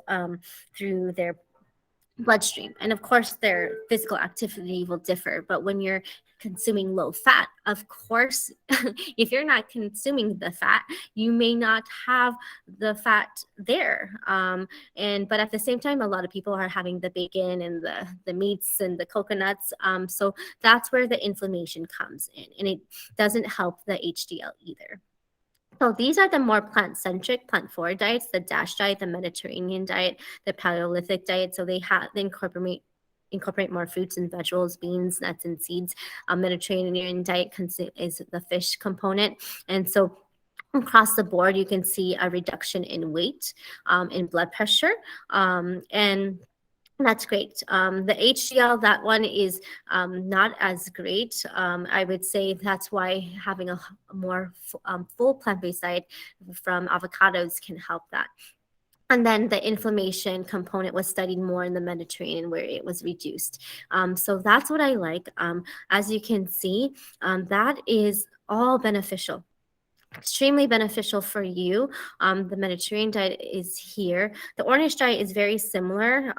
through their bloodstream. And of course, their physical activity will differ. But when you're consuming low fat, of course, if you're not consuming the fat, you may not have the fat there. And but at the same time, a lot of people are having the bacon and the meats and the coconuts. So that's where the inflammation comes in, and it doesn't help the HDL either. So these are the more plant-centric, plant-forward diets: the DASH diet, the Mediterranean diet, the Paleolithic diet. So they incorporate more fruits and vegetables, beans, nuts, and seeds. Mediterranean diet is the fish component, and so across the board, you can see a reduction in weight, in blood pressure, and that's great. The HDL, that one is not as great. I would say that's why having a more full plant-based diet from avocados can help that. And then the inflammation component was studied more in the Mediterranean, where it was reduced. So that's what I like. As you can see, that is all beneficial, extremely beneficial for you. The Mediterranean diet is here. The Ornish diet is very similar.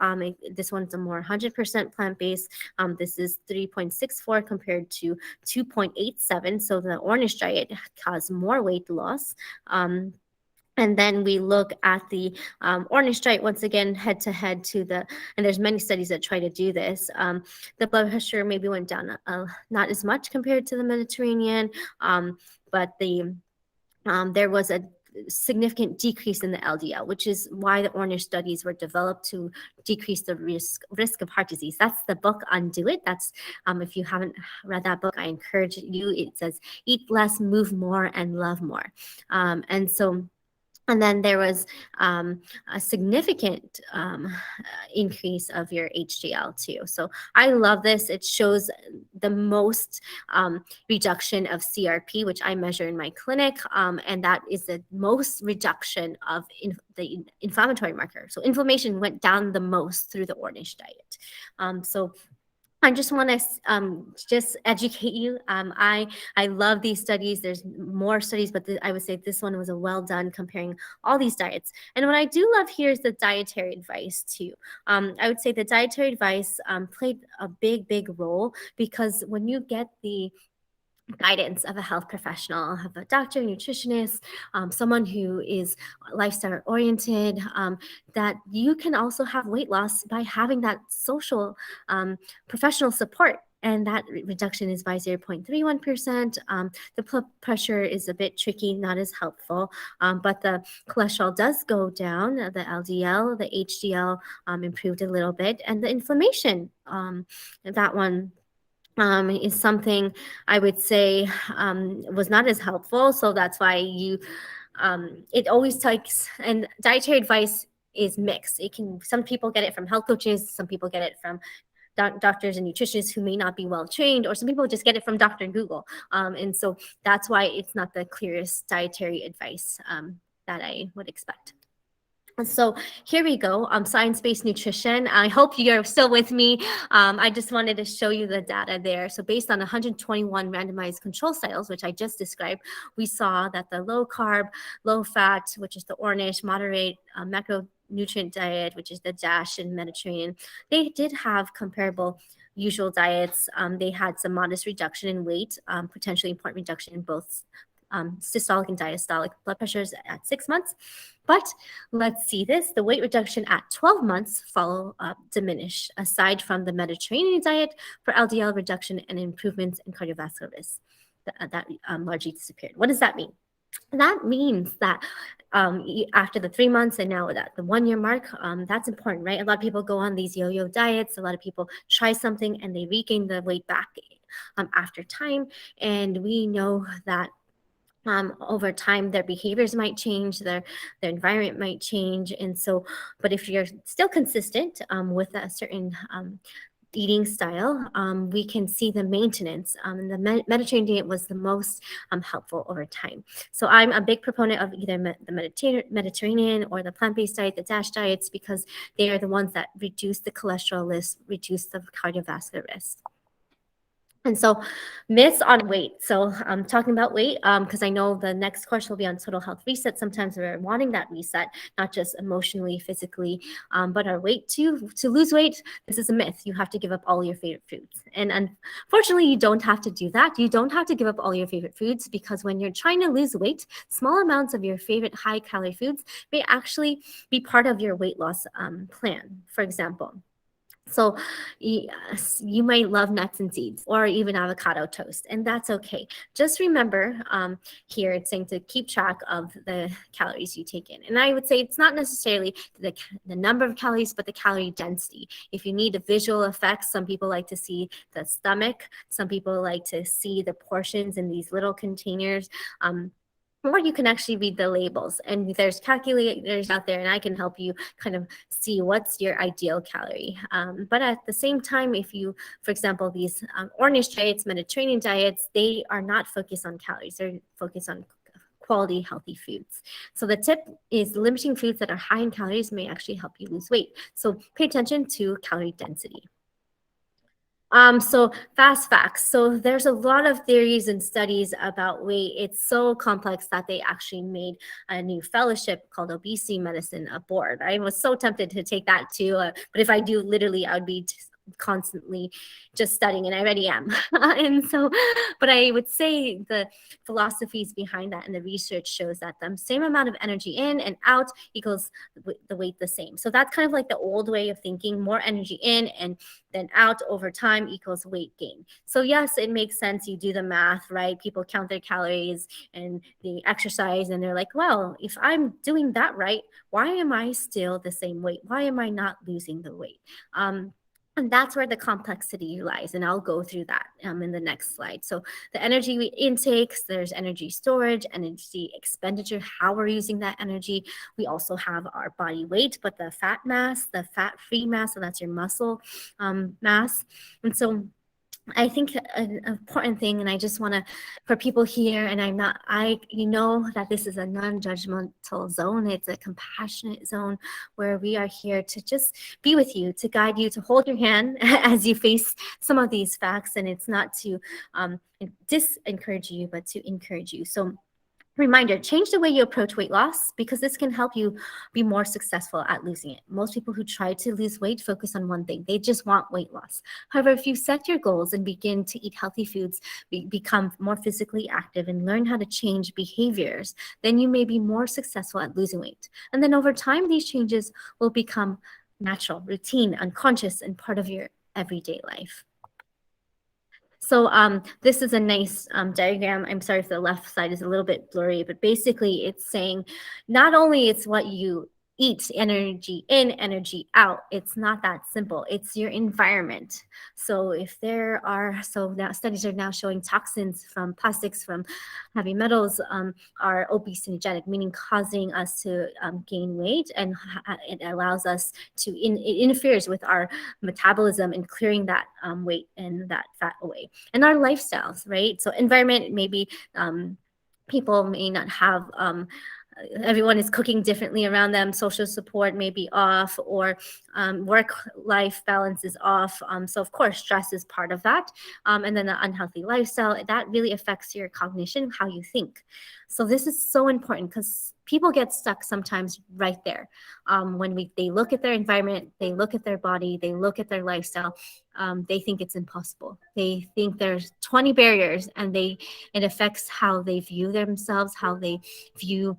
This one's a more 100% plant-based. This is 3.64 compared to 2.87. So the Ornish diet caused more weight loss. And then we look at the Ornish diet once again, head to head to the, and there's many studies that try to do this. The blood pressure maybe went down not as much compared to the Mediterranean, but there was a significant decrease in the LDL, which is why the Ornish studies were developed, to decrease the risk of heart disease. That's the book Undo It. That's if you haven't read that book, I encourage you. It says eat less, move more, and love more. And then there was a significant increase of your HDL too. So I love this. It shows the most reduction of CRP, which I measure in my clinic, and that is the most reduction of the inflammatory marker. So inflammation went down the most through the Ornish diet. So I just want to just educate you. I love these studies. There's more studies, but I would say this one was a well done, comparing all these diets. And what I do love here is the dietary advice too. I would say the dietary advice played a big role, because when you get the guidance of a health professional, of a doctor, nutritionist, someone who is lifestyle oriented, that you can also have weight loss by having that social professional support. And that reduction is by 0.31%. The blood pressure is a bit tricky, not as helpful, but the cholesterol does go down. The LDL, the HDL improved a little bit, and the inflammation, that one is something I would say was not as helpful. So that's why it always takes, and dietary advice is mixed. It can, some people get it from health coaches, some people get it from doctors and nutritionists who may not be well trained, or some people just get it from Dr. Google. And so that's why it's not the clearest dietary advice that I would expect. So here we go, science-based nutrition. I hope you're still with me. I just wanted to show you the data there. So based on 121 randomized control studies, which I just described, we saw that the low carb, low fat, which is the Ornish, moderate macronutrient diet, which is the DASH and Mediterranean, they did have comparable usual diets. They had some modest reduction in weight, potentially important reduction in both systolic and diastolic blood pressures at 6 months. But let's see this. The weight reduction at 12 months follow up diminished, aside from the Mediterranean diet, for LDL reduction and improvements in cardiovascular risk that largely disappeared. What does that mean? That means that after the 3 months and now at the 1 year mark, that's important, right? A lot of people go on these yo-yo diets. A lot of people try something and they regain the weight back after time. And we know that over time their behaviors might change, their environment might change. And so, but if you're still consistent with a certain eating style, we can see the maintenance. And the Mediterranean diet was the most helpful over time. So I'm a big proponent of either the Mediterranean or the plant-based diet, the DASH diets, because they are the ones that reduce the cholesterol risk, reduce the cardiovascular risk. And so, myths on weight. So, I'm talking about weight because I know the next course will be on total health reset. Sometimes we're wanting that reset, not just emotionally, physically, but our weight too. To lose weight, this is a myth. You have to give up all your favorite foods. And unfortunately, you don't have to do that. You don't have to give up all your favorite foods, because when you're trying to lose weight, small amounts of your favorite high calorie foods may actually be part of your weight loss plan. For example, so yes, you might love nuts and seeds or even avocado toast, and that's okay. Just remember here it's saying to keep track of the calories you take in. And I would say it's not necessarily the number of calories, but the calorie density. If you need a visual effect, some people like to see the stomach, some people like to see the portions in these little containers. Or you can actually read the labels, and there's calculators out there, and I can help you kind of see what's your ideal calorie. But at the same time, if you, for example, these Ornish diets, Mediterranean diets, they are not focused on calories, they're focused on quality, healthy foods. So the tip is limiting foods that are high in calories may actually help you lose weight. So pay attention to calorie density. So fast facts. So there's a lot of theories and studies about weight. It's so complex that they actually made a new fellowship called obesity medicine a board. I was so tempted to take that too, but if I do, literally, I would be constantly just studying, and I already am. And so, but I would say the philosophies behind that and the research shows that the same amount of energy in and out equals the weight the same. So that's kind of like the old way of thinking: more energy in and then out over time equals weight gain. So yes, it makes sense. You do the math, right? People count their calories and they exercise, and they're like, well, if I'm doing that right, why am I still the same weight? Why am I not losing the weight? And that's where the complexity lies. And I'll go through that in the next slide. So the energy we intakes, there's energy storage, energy expenditure, how we're using that energy. We also have our body weight, but the fat mass, the fat-free mass, so that's your muscle mass. And so I think an important thing, and I just want to, for people here, and you know that this is a non-judgmental zone. It's a compassionate zone where we are here to just be with you, to guide you, to hold your hand as you face some of these facts. And it's not to disencourage you, but to encourage you. So reminder, change the way you approach weight loss, because this can help you be more successful at losing it. Most people who try to lose weight focus on one thing: they just want weight loss. However, if you set your goals and begin to eat healthy foods, become more physically active, and learn how to change behaviors, then you may be more successful at losing weight. And then over time, these changes will become natural, routine, unconscious, and part of your everyday life. So this is a nice diagram. I'm sorry if the left side is a little bit blurry, but basically it's saying not only it's what you eat, energy in, energy out. It's not that simple. It's your environment. So if there are, so now studies are now showing toxins from plastics, from heavy metals, are obesogenic, meaning causing us to gain weight, and it allows us to, it interferes with our metabolism and clearing that weight and that fat away. And our lifestyles, right? So environment, maybe people may not have everyone is cooking differently around them. Social support may be off, or work-life balance is off. So of course, stress is part of that. And then the unhealthy lifestyle, that really affects your cognition, how you think. So this is so important, because people get stuck sometimes right there. When they look at their environment, they look at their body, they look at their lifestyle, they think it's impossible. They think there's 20 barriers, and it affects how they view themselves, how they view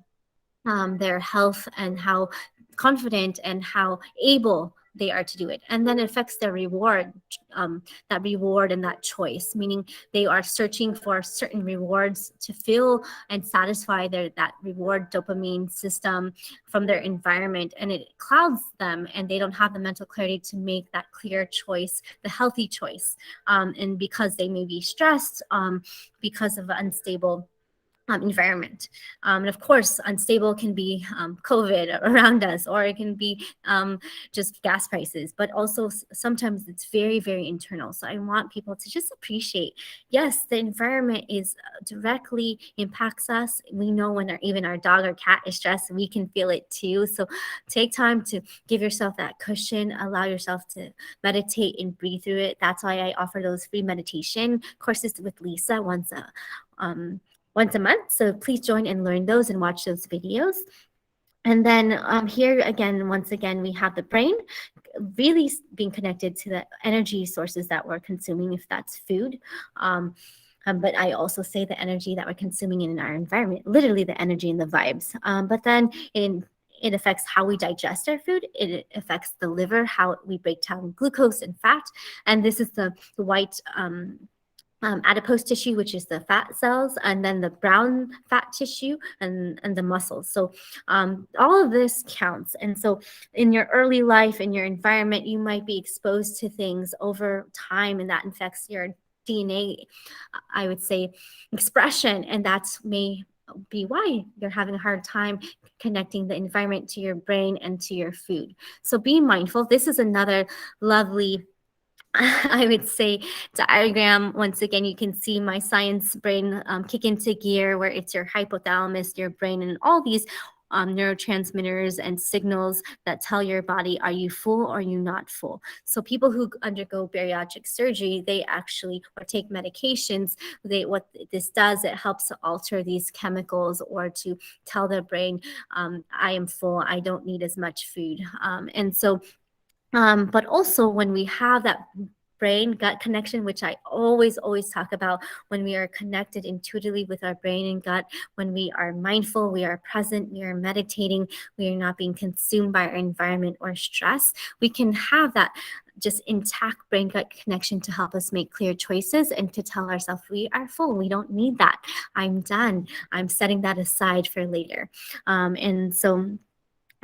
their health, and how confident and how able they are to do it. And then it affects their reward, that reward and that choice, meaning they are searching for certain rewards to feel and satisfy that reward dopamine system from their environment, and it clouds them, and they don't have the mental clarity to make that clear choice, the healthy choice. And because they may be stressed, because of unstable environment. And of course, unstable can be COVID around us, or it can be just gas prices, but also sometimes it's very, very internal. So I want people to just appreciate, yes, the environment is directly impacts us. We know when even our dog or cat is stressed, we can feel it too. So take time to give yourself that cushion, allow yourself to meditate and breathe through it. That's why I offer those free meditation courses with Lisa um, once a month. So please join and learn those and watch those videos. And then here again, once again, we have the brain really being connected to the energy sources that we're consuming, if that's food. But I also say the energy that we're consuming in our environment, literally the energy and the vibes. But then it affects how we digest our food. It affects the liver, how we break down glucose and fat. And this is the white adipose tissue, which is the fat cells, and then the brown fat tissue and the muscles. So all of this counts. And so in your early life, in your environment, you might be exposed to things over time, and that affects your DNA, I would say, expression. And that's may be why you're having a hard time connecting the environment to your brain and to your food. So be mindful. This is another lovely I would say diagram. Once again, you can see my science brain kick into gear, where it's your hypothalamus, your brain, and all these neurotransmitters and signals that tell your body, are you full or are you not full? So people who undergo bariatric surgery, they actually, or take medications, what this does, it helps to alter these chemicals or to tell their brain, I am full, I don't need as much food. And so but also when we have that brain gut connection, which I always talk about, when we are connected intuitively with our brain and gut, when we are mindful, we are present, we are meditating, we are not being consumed by our environment or stress, we can have that just intact brain gut connection to help us make clear choices and to tell ourselves we are full, we don't need that, I'm done, I'm setting that aside for later. And so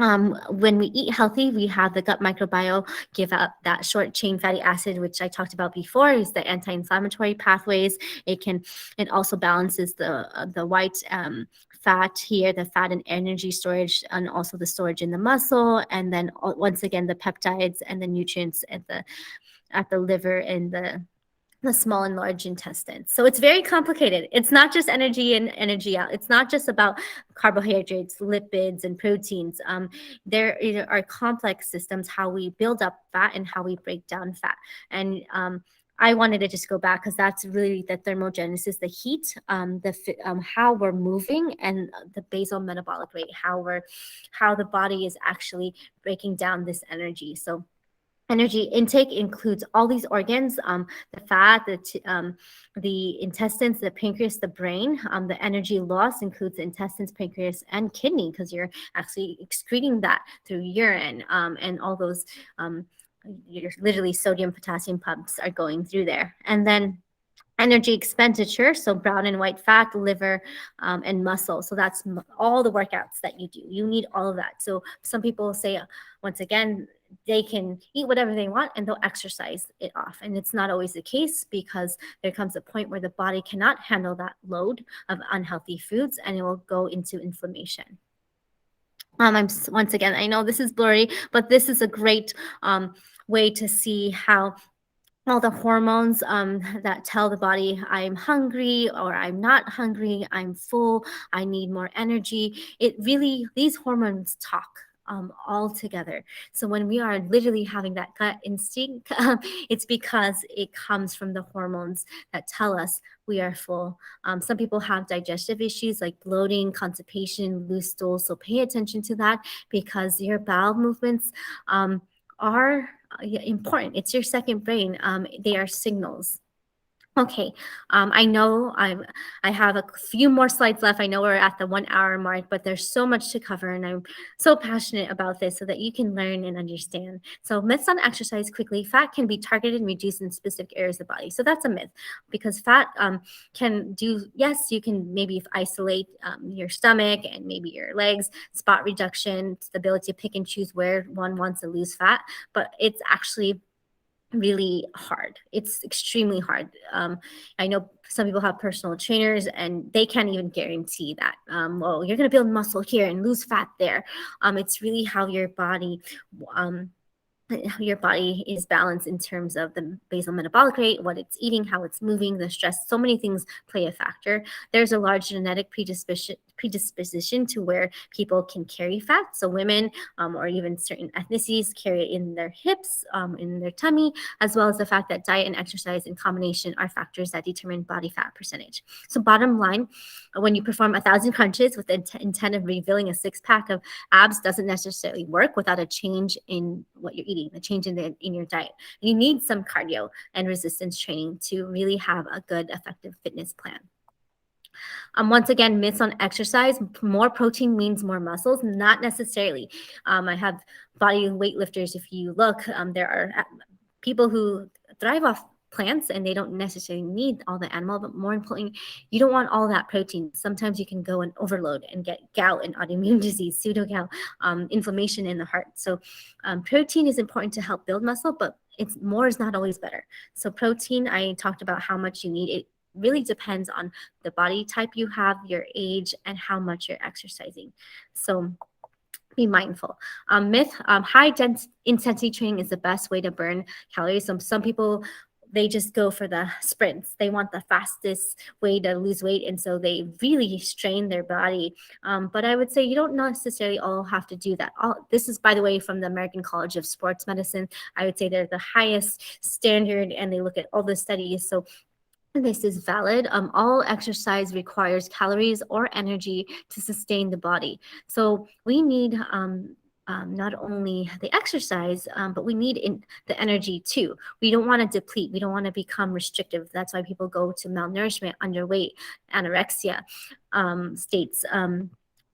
when we eat healthy, we have the gut microbiome give out that short chain fatty acid, which I talked about before, is the anti-inflammatory pathways. It also balances the white fat here, the fat and energy storage, and also the storage in the muscle. And then once again, the peptides and the nutrients at the liver and the small and large intestines. So it's very complicated. It's not just energy in, energy out. It's not just about carbohydrates, lipids, and proteins. There are complex systems, how we build up fat and how we break down fat. And I wanted to just go back because that's really the thermogenesis, the heat, how we're moving, and the basal metabolic rate, how the body is actually breaking down this energy. So energy intake includes all these organs, the fat, the intestines, the pancreas, the brain. The energy loss includes the intestines, pancreas, and kidney, because you're actually excreting that through urine, and all those literally sodium, potassium pumps are going through there. And then energy expenditure, so brown and white fat, liver, and muscle. So that's all the workouts that you do. You need all of that. So some people say, once again, they can eat whatever they want and they'll exercise it off. And it's not always the case, because there comes a point where the body cannot handle that load of unhealthy foods and it will go into inflammation. Once again, I know this is blurry, but this is a great way to see how all the hormones that tell the body I'm hungry or I'm not hungry, I'm full, I need more energy. These hormones talk all together. So when we are literally having that gut instinct, it's because it comes from the hormones that tell us we are full. Some people have digestive issues like bloating, constipation, loose stools. So pay attention to that, because your bowel movements are important. It's your second brain. They are signals. Okay, I know I have a few more slides left. I know we're at the 1 hour mark, but there's so much to cover, and I'm so passionate about this so that you can learn and understand. So myths on exercise quickly. Fat can be targeted and reduced in specific areas of the body. So that's a myth, because fat can do, yes, you can maybe isolate your stomach and maybe your legs, spot reduction, the ability to pick and choose where one wants to lose fat, but it's actually really hard. It's extremely hard. I know some people have personal trainers and they can't even guarantee that. Well, you're going to build muscle here and lose fat there. It's really how um, your body is balanced in terms of the basal metabolic rate, what it's eating, how it's moving, the stress. So many things play a factor. There's a large genetic predisposition to where people can carry fat. So women, or even certain ethnicities, carry it in their hips, in their tummy, as well as the fact that diet and exercise in combination are factors that determine body fat percentage. So bottom line, when you perform 1,000 crunches with the intent of revealing a six pack of abs doesn't necessarily work without a change in what you're eating, a change in your diet. You need some cardio and resistance training to really have a good, effective fitness plan. Once again, myths on exercise. More protein means more muscles. Not necessarily. I have body weightlifters. If you look, there are people who thrive off plants and they don't necessarily need all the animal, but more importantly, you don't want all that protein. Sometimes you can go and overload and get gout and autoimmune disease, pseudo gout, inflammation in the heart. So protein is important to help build muscle, but it's more is not always better. So protein, I talked about how much you need. It really depends on the body type you have, your age, and how much you're exercising. So be mindful. Myth: high intensity training is the best way to burn calories. Some people, they just go for the sprints. They want the fastest way to lose weight, and so they really strain their body. But I would say you don't necessarily all have to do that. This is, by the way, from the American College of Sports Medicine. I would say they're the highest standard, and they look at all the studies. So this is valid. All exercise requires calories or energy to sustain the body. So we need not only the exercise, but we need the energy too. We don't want to deplete. We don't want to become restrictive. That's why people go to malnourishment, underweight, anorexia states.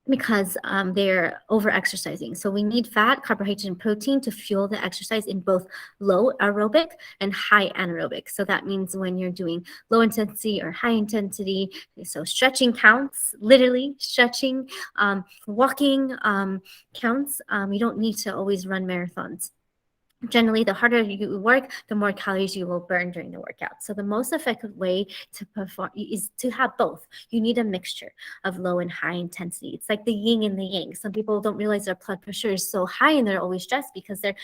Because they're over exercising. So we need fat, carbohydrates, and protein to fuel the exercise in both low aerobic and high anaerobic. So that means when you're doing low intensity or high intensity, so stretching counts, literally stretching, walking counts. You don't need to always run marathons. Generally, the harder you work, the more calories you will burn during the workout. So the most effective way to perform is to have both. You need a mixture of low and high intensity. It's like the yin and the yang. Some people don't realize their blood pressure is so high and they're always stressed because they're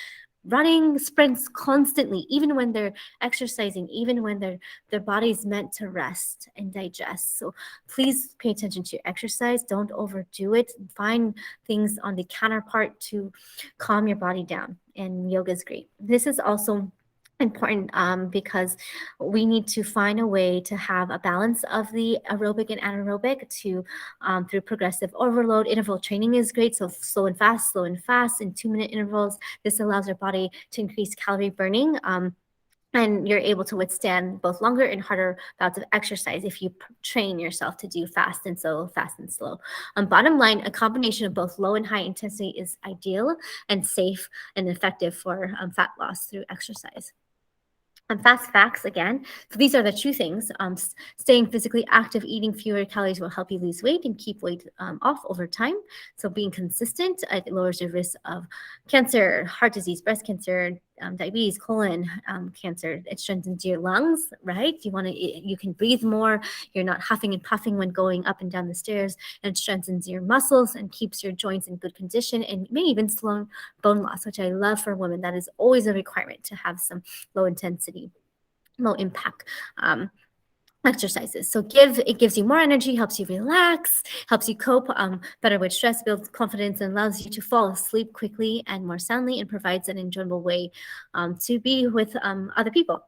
running sprints constantly, even when they're exercising, even when their body's meant to rest and digest. So please pay attention to your exercise. Don't overdo it. Find things on the counterpart to calm your body down. And yoga is great. This is also important because we need to find a way to have a balance of the aerobic and anaerobic to through progressive overload. Interval training is great, so slow and fast in 2-minute intervals. This allows our body to increase calorie burning, and you're able to withstand both longer and harder bouts of exercise if you train yourself to do fast and slow. Bottom line, a combination of both low and high intensity is ideal and safe and effective for fat loss through exercise. Fast facts again. So these are the two things. Staying physically active, eating fewer calories will help you lose weight and keep weight off over time. So being consistent, it lowers your risk of cancer, heart disease, breast cancer, diabetes, colon cancer. It strengthens your lungs, right? You can breathe more. You're not huffing and puffing when going up and down the stairs. And it strengthens your muscles and keeps your joints in good condition and may even slow bone loss, which I love for women. That is always a requirement to have some low intensity, low impact exercises. So it gives you more energy, helps you relax, helps you cope better with stress, builds confidence, and allows you to fall asleep quickly and more soundly, and provides an enjoyable way to be with other people.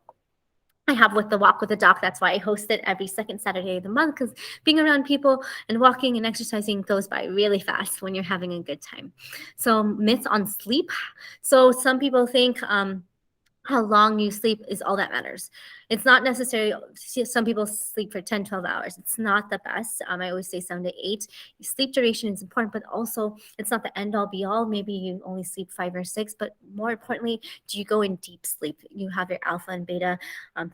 I have with the walk with the doc. That's why I host it every second Saturday of the month, because being around people and walking and exercising goes by really fast when you're having a good time. So myths on sleep. So some people think how long you sleep is all that matters. It's not necessarily, some people sleep for 10, 12 hours. It's not the best. I always say 7 to 8. Sleep duration is important, but also it's not the end all be all. Maybe you only sleep 5 or 6, but more importantly, do you go in deep sleep? You have your alpha and beta,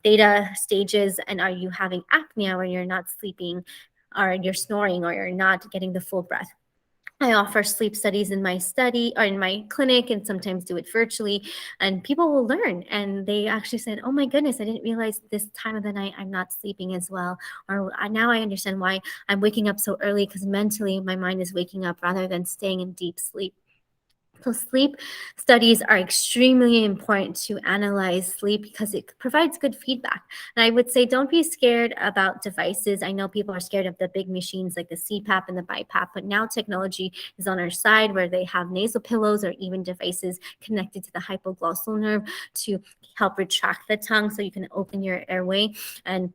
theta stages, and are you having apnea where you're not sleeping, or you're snoring, or you're not getting the full breath? I offer sleep studies in my study or in my clinic and sometimes do it virtually. And people will learn. And they actually said, oh my goodness, I didn't realize this time of the night I'm not sleeping as well. Or now I understand why I'm waking up so early, because mentally my mind is waking up rather than staying in deep sleep. So, sleep studies are extremely important to analyze sleep because it provides good feedback. And I would say don't be scared about devices. I know people are scared of the big machines like the CPAP and the BiPAP, but now technology is on our side where they have nasal pillows or even devices connected to the hypoglossal nerve to help retract the tongue so you can open your airway and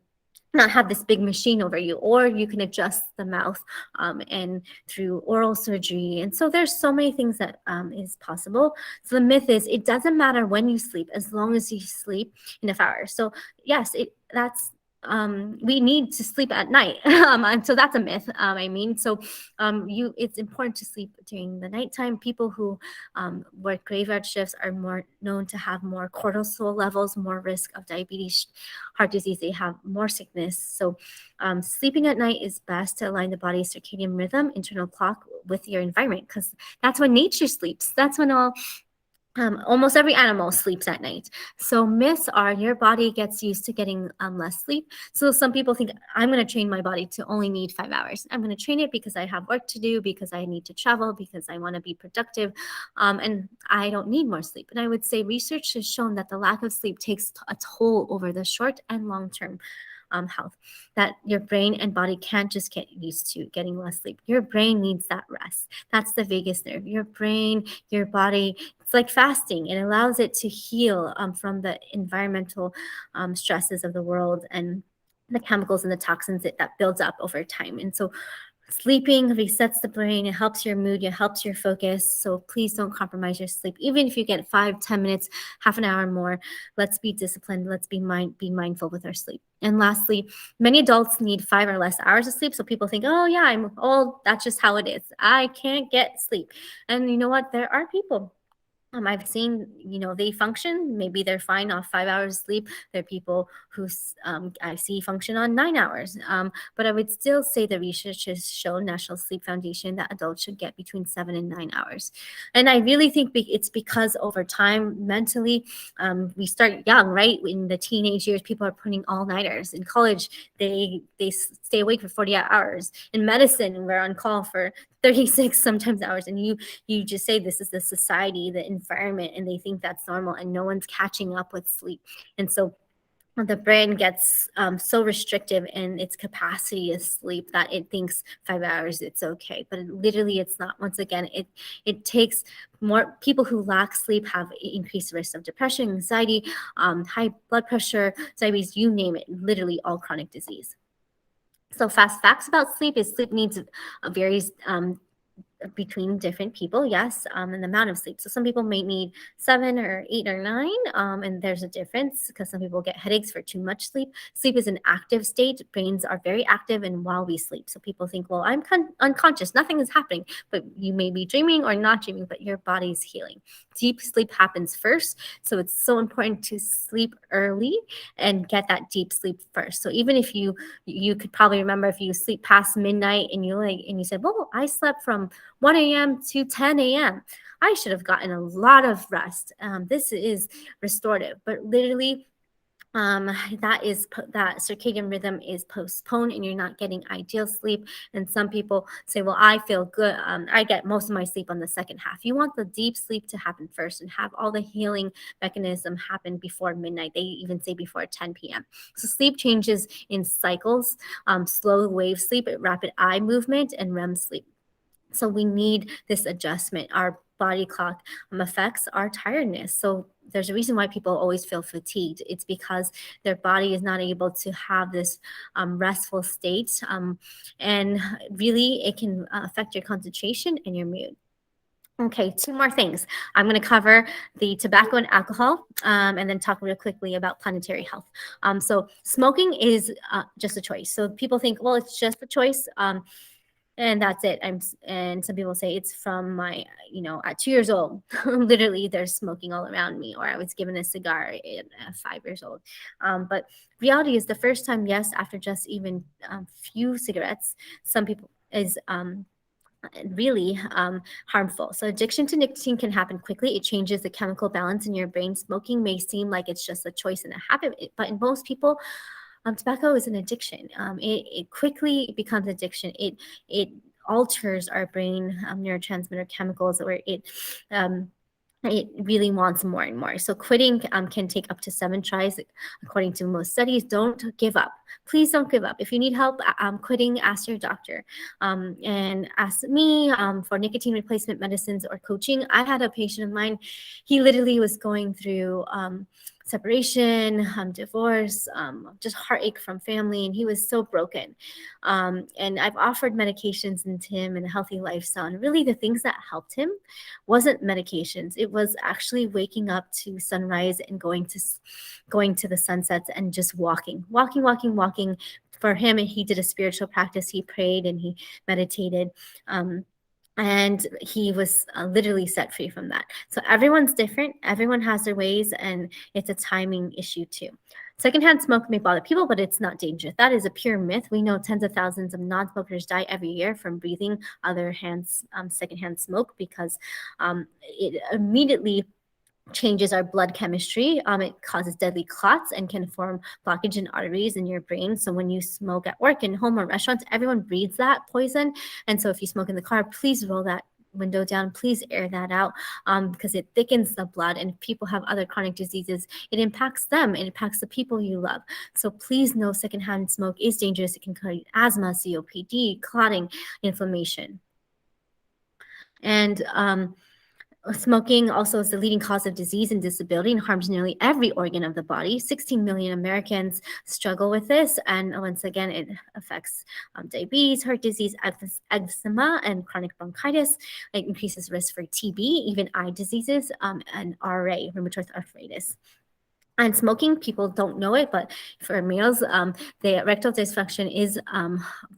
not have this big machine over you, or you can adjust the mouth and through oral surgery. And so there's so many things that is possible. So the myth is it doesn't matter when you sleep as long as you sleep enough hours. So yes, that's we need to sleep at night. And so that's a myth. I mean, so it's important to sleep during the nighttime. People who work graveyard shifts are more known to have more cortisol levels, more risk of diabetes, heart disease. They have more sickness. So sleeping at night is best to align the body's circadian rhythm, internal clock, with your environment, because that's when nature sleeps. That's when almost every animal sleeps at night. So myths are your body gets used to getting less sleep. So some people think I'm going to train my body to only need 5 hours. I'm going to train it because I have work to do, because I need to travel, because I want to be productive, and I don't need more sleep. And I would say research has shown that the lack of sleep takes a toll over the short and long term health, that your brain and body can't just get used to getting less sleep. Your brain needs that rest. That's the vagus nerve. Your brain, your body, it's like fasting. It allows it to heal from the environmental stresses of the world and the chemicals and the toxins that builds up over time. And so sleeping resets the brain. It helps your mood. It helps your focus. So please don't compromise your sleep. Even if you get 5, 10 minutes, half an hour more, let's be disciplined. Let's be mindful with our sleep. And lastly, many adults need 5 or less hours of sleep. So people think, oh yeah, I'm old. That's just how it is. I can't get sleep. And you know what? There are people, I've seen, they function. Maybe they're fine off 5 hours sleep. There are people who I see function on 9 hours. But I would still say the research has shown, National Sleep Foundation, that adults should get between 7 and 9 hours. And I really think it's because over time, mentally, we start young, right? In the teenage years, people are putting all nighters. In college, they stay awake for 40 hours. In medicine, we're on call for 36 sometimes hours, and you just say this is the society, the environment, and they think that's normal, and no one's catching up with sleep. And so the brain gets so restrictive in its capacity to sleep that it thinks 5 hours it's okay, but literally it's not. Once again, it takes more. People who lack sleep have increased risk of depression, anxiety, high blood pressure, diabetes, you name it, literally all chronic disease. So fast facts about sleep is sleep needs varies between different people, yes, and the amount of sleep. So some people may need 7 or 8 or 9, and there's a difference because some people get headaches for too much sleep. Sleep is an active state. Brains are very active, and while we sleep, so people think, well, I'm unconscious, nothing is happening, but you may be dreaming or not dreaming, but your body's healing. Deep sleep happens first, so it's so important to sleep early and get that deep sleep first. So even if you could probably remember if you sleep past midnight and you said, well, I slept from 1 a.m. to 10 a.m. I should have gotten a lot of rest. This is restorative, but literally, that circadian rhythm is postponed, and you're not getting ideal sleep. And some people say, well, I feel good. I get most of my sleep on the second half. You want the deep sleep to happen first and have all the healing mechanism happen before midnight. They even say before 10 p.m. So sleep changes in cycles, slow wave sleep, rapid eye movement, and REM sleep. So we need this adjustment. Our body clock affects our tiredness. So there's a reason why people always feel fatigued. It's because their body is not able to have this restful state. And really, it can affect your concentration and your mood. Okay, two more things. I'm going to cover the tobacco and alcohol, and then talk real quickly about planetary health. So smoking is just a choice. So people think, well, it's just a choice. And that's it. And some people say it's from my, at 2 years old, literally there's smoking all around me, or I was given a cigar at 5 years old. But reality is the first time, yes, after just even few cigarettes, some people is really harmful. So addiction to nicotine can happen quickly. It changes the chemical balance in your brain. Smoking may seem like it's just a choice and a habit, but in most people, tobacco is an addiction. It quickly becomes addiction. It alters our brain neurotransmitter chemicals, where um, it really wants more and more. So quitting can take up to 7 tries, according to most studies. Don't give up. Please don't give up. If you need help quitting, ask your doctor, and ask me for nicotine replacement medicines or coaching. I had a patient of mine. He literally was going through separation, divorce, just heartache from family, and he was so broken. And I've offered medications into him and a healthy lifestyle. And really, the things that helped him wasn't medications. It was actually waking up to sunrise and going to the sunsets and just walking. For him, he did a spiritual practice. He prayed and he meditated. Um, and he was literally set free from that. So everyone's different. Everyone has their ways, and it's a timing issue too. Secondhand smoke may bother people, but it's not dangerous. That is a pure myth. We know tens of thousands of non-smokers die every year from breathing other hands secondhand smoke, because it immediately changes our blood chemistry. It causes deadly clots and can form blockage in arteries in your brain. So when you smoke at work and home or restaurants, everyone breathes that poison. And so if you smoke in the car, please roll that window down. Please air that out, because it thickens the blood. And if people have other chronic diseases, it impacts them. It impacts the people you love. So please know secondhand smoke is dangerous. It can cause asthma, COPD, clotting, inflammation. And smoking also is the leading cause of disease and disability and harms nearly every organ of the body. 16 million Americans struggle with this. And once again, it affects diabetes, heart disease, eczema, and chronic bronchitis. It increases risk for TB, even eye diseases, and RA, rheumatoid arthritis. And smoking, people don't know it, but for males, the erectile dysfunction is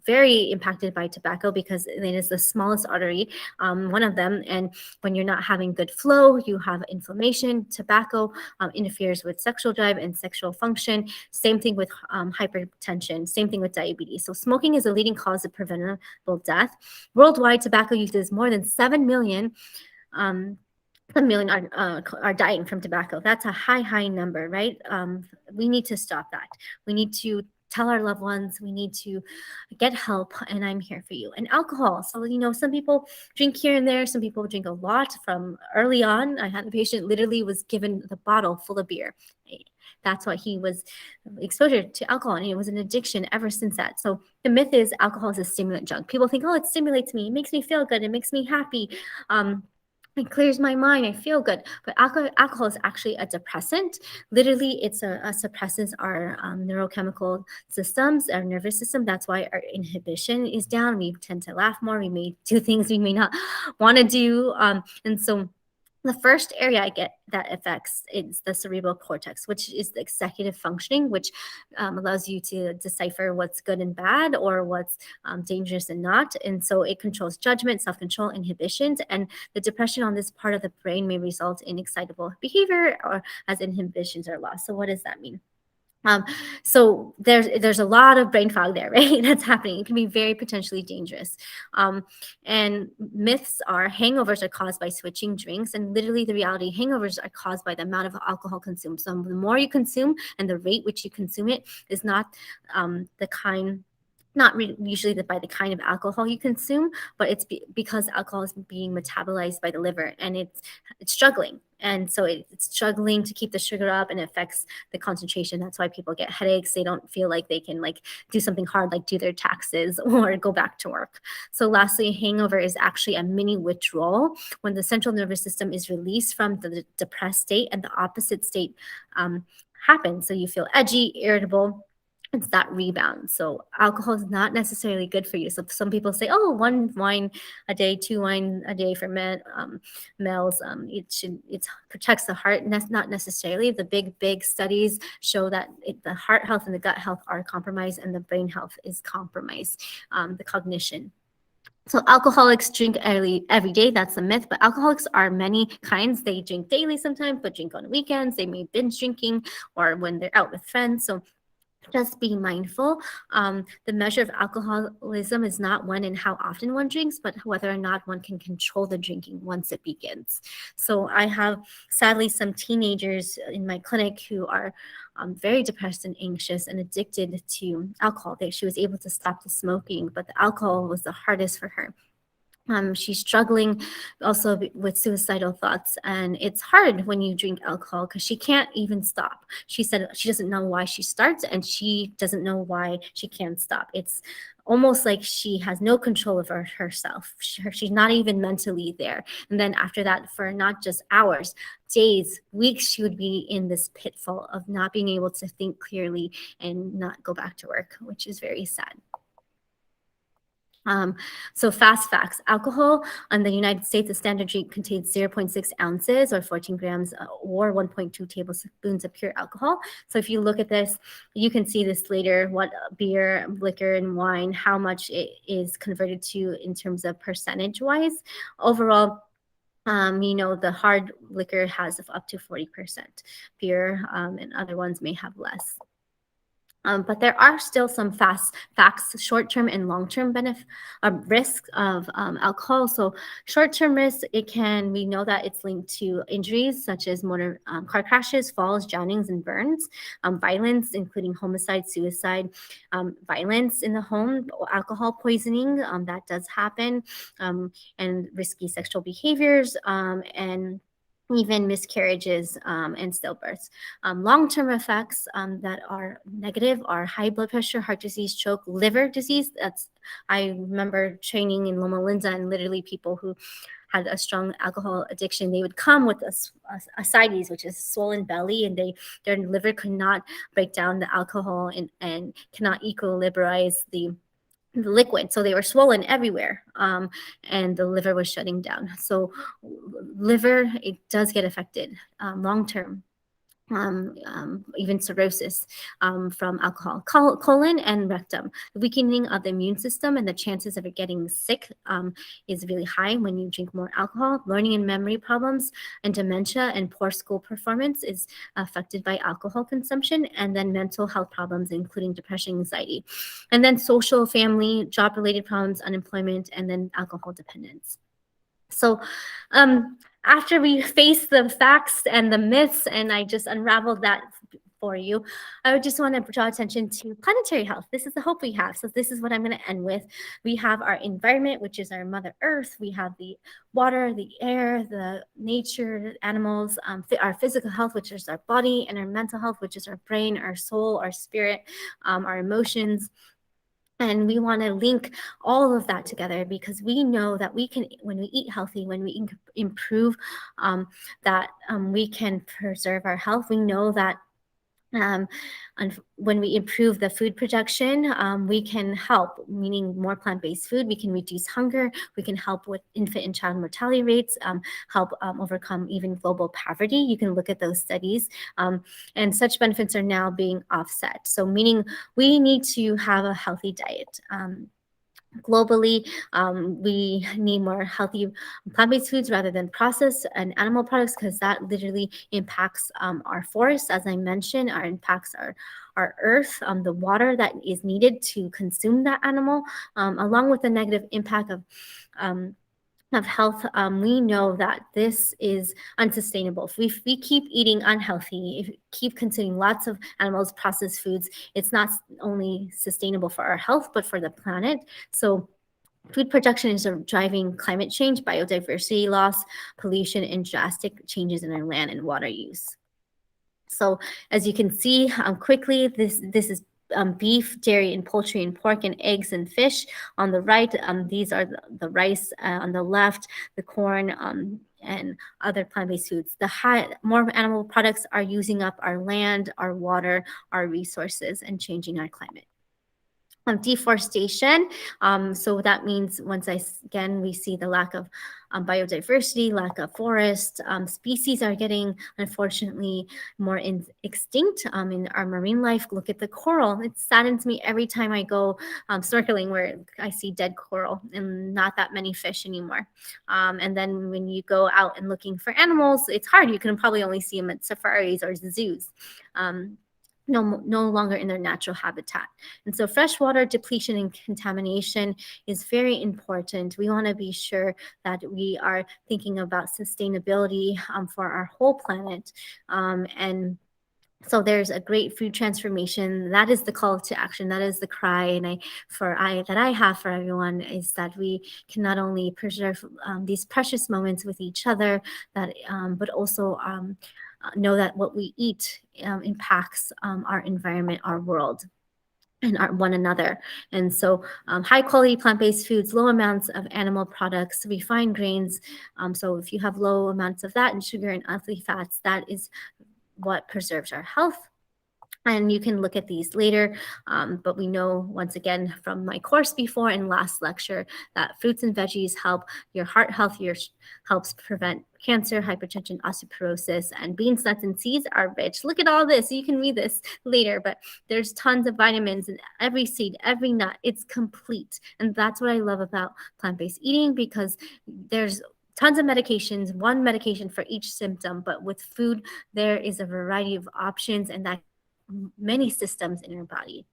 very impacted by tobacco, because it is the smallest artery, one of them. And when you're not having good flow, you have inflammation. Tobacco interferes with sexual drive and sexual function. Same thing with hypertension. Same thing with diabetes. So smoking is a leading cause of preventable death. Worldwide, tobacco uses more than 7 million. A million are dying from tobacco. That's a high number, right? We need to stop that. We need to tell our loved ones. We need to get help, and I'm here for you. And alcohol. So, some people drink here and there. Some people drink a lot from early on. I had a patient literally was given the bottle full of beer. That's what he was exposure to alcohol, and it was an addiction ever since that. So the myth is alcohol is a stimulant drug. People think, oh, it stimulates me. It makes me feel good. It makes me happy. It clears my mind. I feel good. But alcohol is actually a depressant. Literally, it's a suppresses our neurochemical systems, our nervous system. That's why our inhibition is down. We tend to laugh more. We may do things we may not want to do. And so the first area I get that affects is the cerebral cortex, which is the executive functioning, which allows you to decipher what's good and bad, or what's dangerous and not. And so it controls judgment, self-control, inhibitions, and the depression on this part of the brain may result in excitable behavior, or as inhibitions are lost. So what does that mean? So there's a lot of brain fog there, right? That's happening. It can be very potentially dangerous. And myths are hangovers are caused by switching drinks, and literally the reality, hangovers are caused by the amount of alcohol consumed. So the more you consume and the rate which you consume it is not the kind. Not usually by the kind of alcohol you consume, but it's because alcohol is being metabolized by the liver, and it's struggling. And so it's struggling to keep the sugar up, and it affects the concentration. That's why people get headaches. They don't feel like they can do something hard, like do their taxes or go back to work. So lastly, hangover is actually a mini withdrawal when the central nervous system is released from the depressed state, and the opposite state happens. So you feel edgy, irritable. It's that rebound. So alcohol is not necessarily good for you. So some people say, oh, 1 wine a day, 2 wine a day for males. It protects the heart. And that's not necessarily. The big studies show that the heart health and the gut health are compromised, and the brain health is compromised, the cognition. So alcoholics drink every day. That's a myth, but alcoholics are many kinds. They drink daily sometimes, but drink on weekends. They may binge drinking, or when they're out with friends. So just be mindful. The measure of alcoholism is not when and how often one drinks, but whether or not one can control the drinking once it begins. So I have sadly some teenagers in my clinic who are very depressed and anxious and addicted to alcohol. She was able to stop the smoking, but the alcohol was the hardest for her. She's struggling also with suicidal thoughts, and it's hard when you drink alcohol because she can't even stop. She said she doesn't know why she starts, and she doesn't know why she can't stop. It's almost like she has no control over herself. She's not even mentally there. And then after that, for not just hours, days, weeks, she would be in this pitfall of not being able to think clearly and not go back to work, which is very sad. So fast facts. Alcohol in the United States, a standard drink contains 0.6 ounces or 14 grams or 1.2 tablespoons of pure alcohol. So if you look at this, you can see this later, what beer, liquor, and wine, how much it is converted to in terms of percentage-wise. Overall, the hard liquor has up to 40%. Beer and other ones may have less. But there are still some facts, short-term and long-term risks of alcohol. So short-term risks, we know that it's linked to injuries such as motor car crashes, falls, drownings, and burns, violence, including homicide, suicide, violence in the home, alcohol poisoning, that does happen, and risky sexual behaviors, and even miscarriages and stillbirths. Long-term effects that are negative are high blood pressure, heart disease, stroke, liver disease. I remember training in Loma Linda, and literally people who had a strong alcohol addiction, they would come with ascites, which is swollen belly, and their liver could not break down the alcohol and cannot equilibrate the liquid, so they were swollen everywhere, and the liver was shutting down. So liver, it does get affected long term, even cirrhosis from alcohol. Colon and rectum, the weakening of the immune system and the chances of it getting sick is really high when you drink more alcohol. Learning and memory problems and dementia and poor school performance is affected by alcohol consumption. And then mental health problems, including depression, anxiety. And then social, family, job-related problems, unemployment, and then alcohol dependence. So after we face the facts and the myths, and I just unraveled that for you, I would just want to draw attention to planetary health. This is the hope we have. So this is what I'm going to end with. We have our environment, which is our Mother Earth. We have the water, the air, the nature, animals, our physical health, which is our body, and our mental health, which is our brain, our soul, our spirit, our emotions. And we want to link all of that together because we know that we can, when we eat healthy, when we improve that, we can preserve our health. We know that and when we improve the food production, we can help, meaning more plant-based food. We can reduce hunger. We can help with infant and child mortality rates, help overcome even global poverty. You can look at those studies, and such benefits are now being offset. So meaning we need to have a healthy diet. Globally, we need more healthy plant-based foods rather than processed and animal products because that literally impacts our forests, as I mentioned, impacts our earth, the water that is needed to consume that animal, along with the negative impact of health. We know that this is unsustainable. If we keep eating unhealthy, if we keep consuming lots of animals, processed foods, it's not only sustainable for our health, but for the planet. So food production is driving climate change, biodiversity loss, pollution, and drastic changes in our land and water use. So as you can see quickly, this is beef, dairy, and poultry, and pork, and eggs, and fish. On the right, these are the rice. On the left, the corn, and other plant-based foods. More animal products are using up our land, our water, our resources, and changing our climate. Deforestation. So that means again, we see the lack of biodiversity, lack of forest. Species are getting, unfortunately, more extinct in our marine life. Look at the coral. It saddens me every time I go snorkeling where I see dead coral and not that many fish anymore. And then when you go out and looking for animals, it's hard. You can probably only see them at safaris or zoos. no longer in their natural habitat. And so freshwater depletion and contamination is very important. We want to be sure that we are thinking about sustainability for our whole planet. And so there's a great food transformation. That is the call to action. That is the cry, and I have for everyone is that we can not only preserve these precious moments with each other, that but also know that what we eat impacts our environment, our world, and our, one another. And so, high quality plant based foods, low amounts of animal products, refined grains. So, if you have low amounts of that and sugar and healthy fats, that is what preserves our health. And you can look at these later, but we know once again from my course before and last lecture that fruits and veggies help your heart health, helps prevent cancer, hypertension, osteoporosis, and beans, nuts, and seeds are rich. Look at all this. You can read this later, but there's tons of vitamins in every seed, every nut. It's complete. And that's what I love about plant-based eating, because there's tons of medications, one medication for each symptom, but with food, there is a variety of options, and that many systems in your body.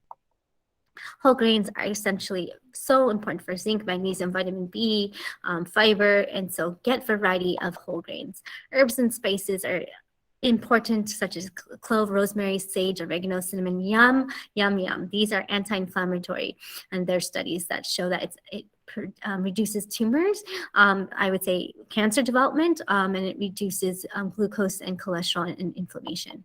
Whole grains are essentially so important for zinc, magnesium, vitamin B, fiber, and so get variety of whole grains. Herbs and spices are important, such as clove, rosemary, sage, oregano, cinnamon. Yum, yum, yum. These are anti-inflammatory, and there's studies that show that it reduces tumors, I would say cancer development, and it reduces glucose and cholesterol and inflammation.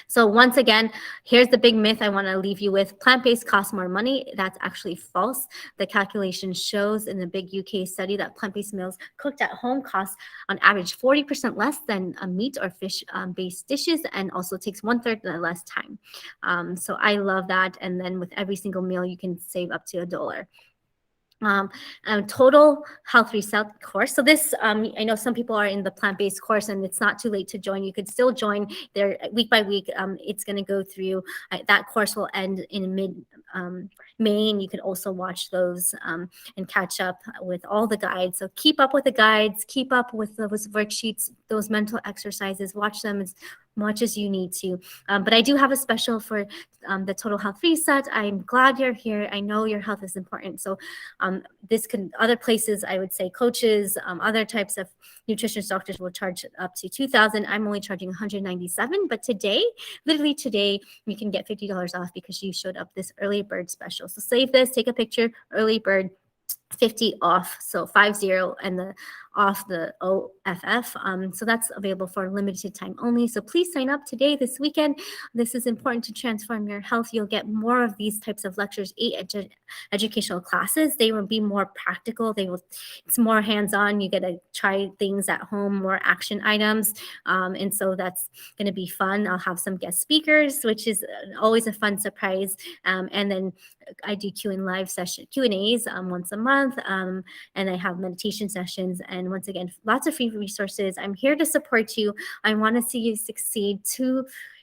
So once again, here's the big myth I want to leave you with. Plant-based costs more money. That's actually false. The calculation shows in the big UK study that plant-based meals cooked at home cost on average 40% less than meat or fish-based dishes, and also takes 1/3 less time. So I love that. And then with every single meal, you can save up to $1. um, Total health reset course. So this, I know some people are in the plant-based course, and it's not too late to join. You could still join there week by week. It's going to go through. That course will end in mid May, and you can also watch those and catch up with all the guides. So keep up with the guides, keep up with those worksheets, those mental exercises. Watch them as much as you need to. But I do have a special for the Total Health Reset. I'm glad you're here. I know your health is important. So this can, other places, I would say coaches, other types of nutritionist doctors will charge up to $2,000. I'm only charging $197. But today, literally today, you can get $50 off because you showed up this early bird special. So save this, take a picture, early bird, 50 off, so 50 and the off the OFF. So that's available for limited time only. So please sign up today, this weekend. This is important to transform your health. You'll get more of these types of lectures, 8 educational classes. They will be more practical. It's more hands-on. You get to try things at home, more action items. And so that's going to be fun. I'll have some guest speakers, which is always a fun surprise. And then I do Q&As once a month, and I have meditation sessions. And once again, lots of free resources. I'm here to support you. I want to see you succeed.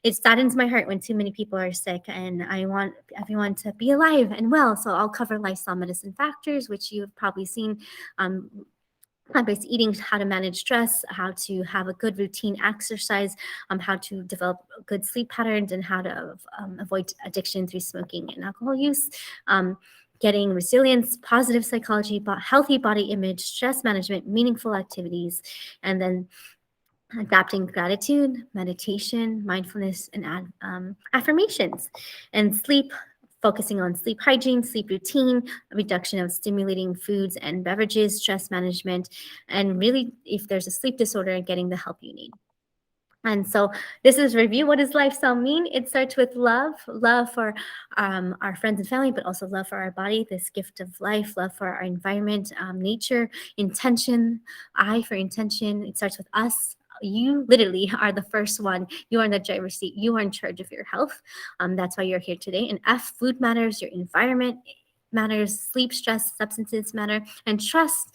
It saddens my heart when too many people are sick, and I want everyone to be alive and well. So I'll cover lifestyle medicine factors, which you've probably seen. Plant-based eating, how to manage stress, how to have a good routine exercise, how to develop good sleep patterns, and how to avoid addiction through smoking and alcohol use, getting resilience, positive psychology, healthy body image, stress management, meaningful activities, and then adapting gratitude, meditation, mindfulness, and affirmations, and sleep, focusing on sleep hygiene, sleep routine, reduction of stimulating foods and beverages, stress management, and really, if there's a sleep disorder, getting the help you need. And so this is review. What does lifestyle mean? It starts with love for our friends and family, but also love for our body, this gift of life, love for our environment, nature, intention, I for intention. It starts with us. You literally are the first one. You are in the driver's seat. You are in charge of your health. That's why you're here today. And F, food matters, your environment matters, sleep, stress, substances matter, and trust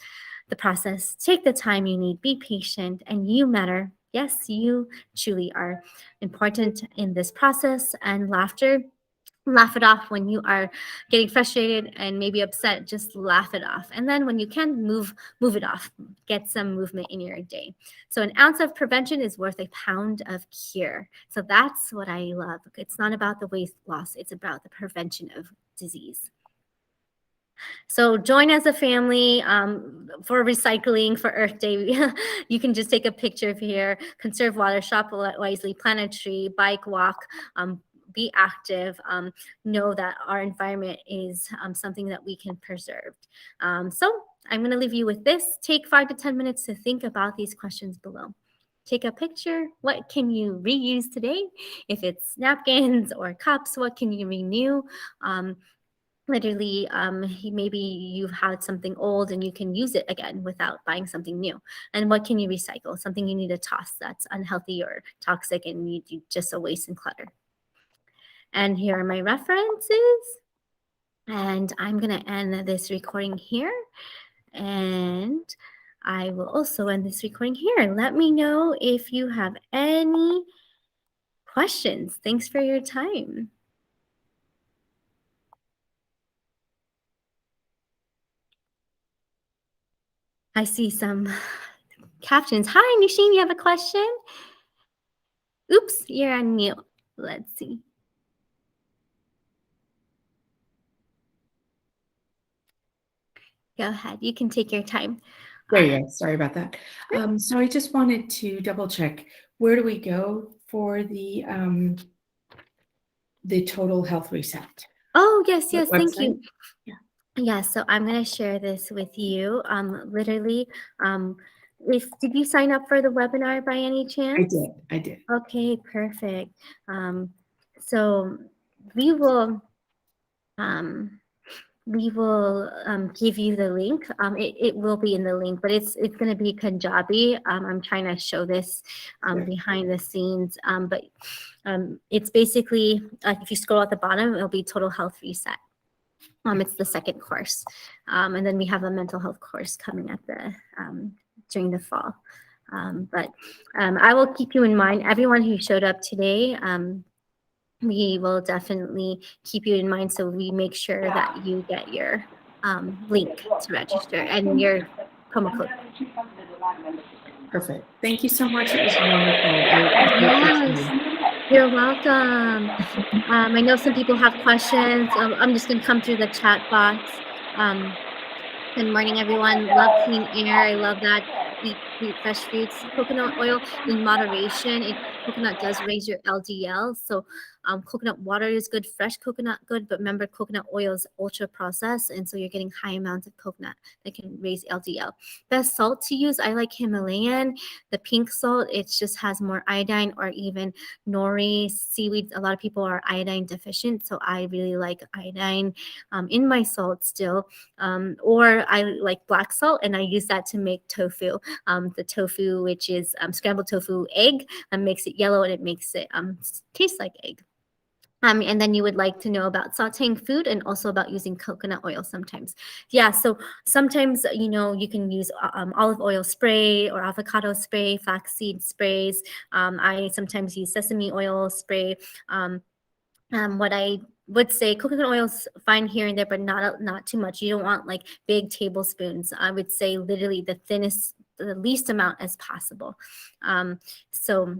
the process. Take the time you need, be patient, and you matter. Yes, you truly are important in this process. And laughter, laugh it off when you are getting frustrated and maybe upset. Just laugh it off, and then when you can, move it off. Get some movement in your day. So an ounce of prevention is worth a pound of cure. So that's what I love. It's not about the weight loss, it's about the prevention of disease. So join as a family for recycling for Earth Day. You can just take a picture of here, conserve water, shop wisely, plant a tree, bike, walk, be active, know that our environment is something that we can preserve. So I'm going to leave you with this. Take 5 to 10 minutes to think about these questions below. Take a picture. What can you reuse today? If it's napkins or cups, what can you renew? Literally, maybe you've had something old and you can use it again without buying something new. And what can you recycle? Something you need to toss that's unhealthy or toxic and you just a waste and clutter. And here are my references. And I'm going to end this recording here. And I will also end this recording here. Let me know if you have any questions. Thanks for your time. I see some captions. Hi, Nisheen, you have a question? Oops, you're on mute. Let's see. Go ahead. You can take your time. There you go. Sorry about that. So I just wanted to double check. Where do we go for the total health reset? Oh, yes, thank you. Yeah. Yeah, so I'm going to share this with you. Literally, did you sign up for the webinar by any chance? I did. Okay, perfect. So we will give you the link. It will be in the link, but it's going to be Punjabi. I'm trying to show this behind the scenes, but it's basically if you scroll at the bottom, it'll be Total Health Reset. It's the second course, and then we have a mental health course coming at the during the fall. But I will keep you in mind. Everyone who showed up today, we will definitely keep you in mind, so we make sure that you get your link to register and your promo code. Perfect. Thank you so much. It was wonderful. Yes, you're welcome. I know some people have questions. I'm just going to come through the chat box. Good morning, everyone. Love clean air. I love that. Eat fresh fruits. Coconut oil in moderation. Coconut does raise your LDL. So coconut water is good. Fresh coconut good. But remember, coconut oil is ultra processed. And so you're getting high amounts of coconut that can raise LDL. Best salt to use, I like Himalayan. The pink salt, it just has more iodine, or even nori, seaweed. A lot of people are iodine deficient. So I really like iodine in my salt still. Or I like black salt, and I use that to make tofu. The tofu, which is scrambled tofu egg, makes it yellow and it makes it taste like egg. And then you would like to know about sauteing food and also about using coconut oil sometimes. Yeah, so sometimes, you can use olive oil spray or avocado spray, flaxseed sprays. I sometimes use sesame oil spray. What I would say, coconut oil's fine here and there, but not too much. You don't want like big tablespoons. I would say literally the least amount as possible. So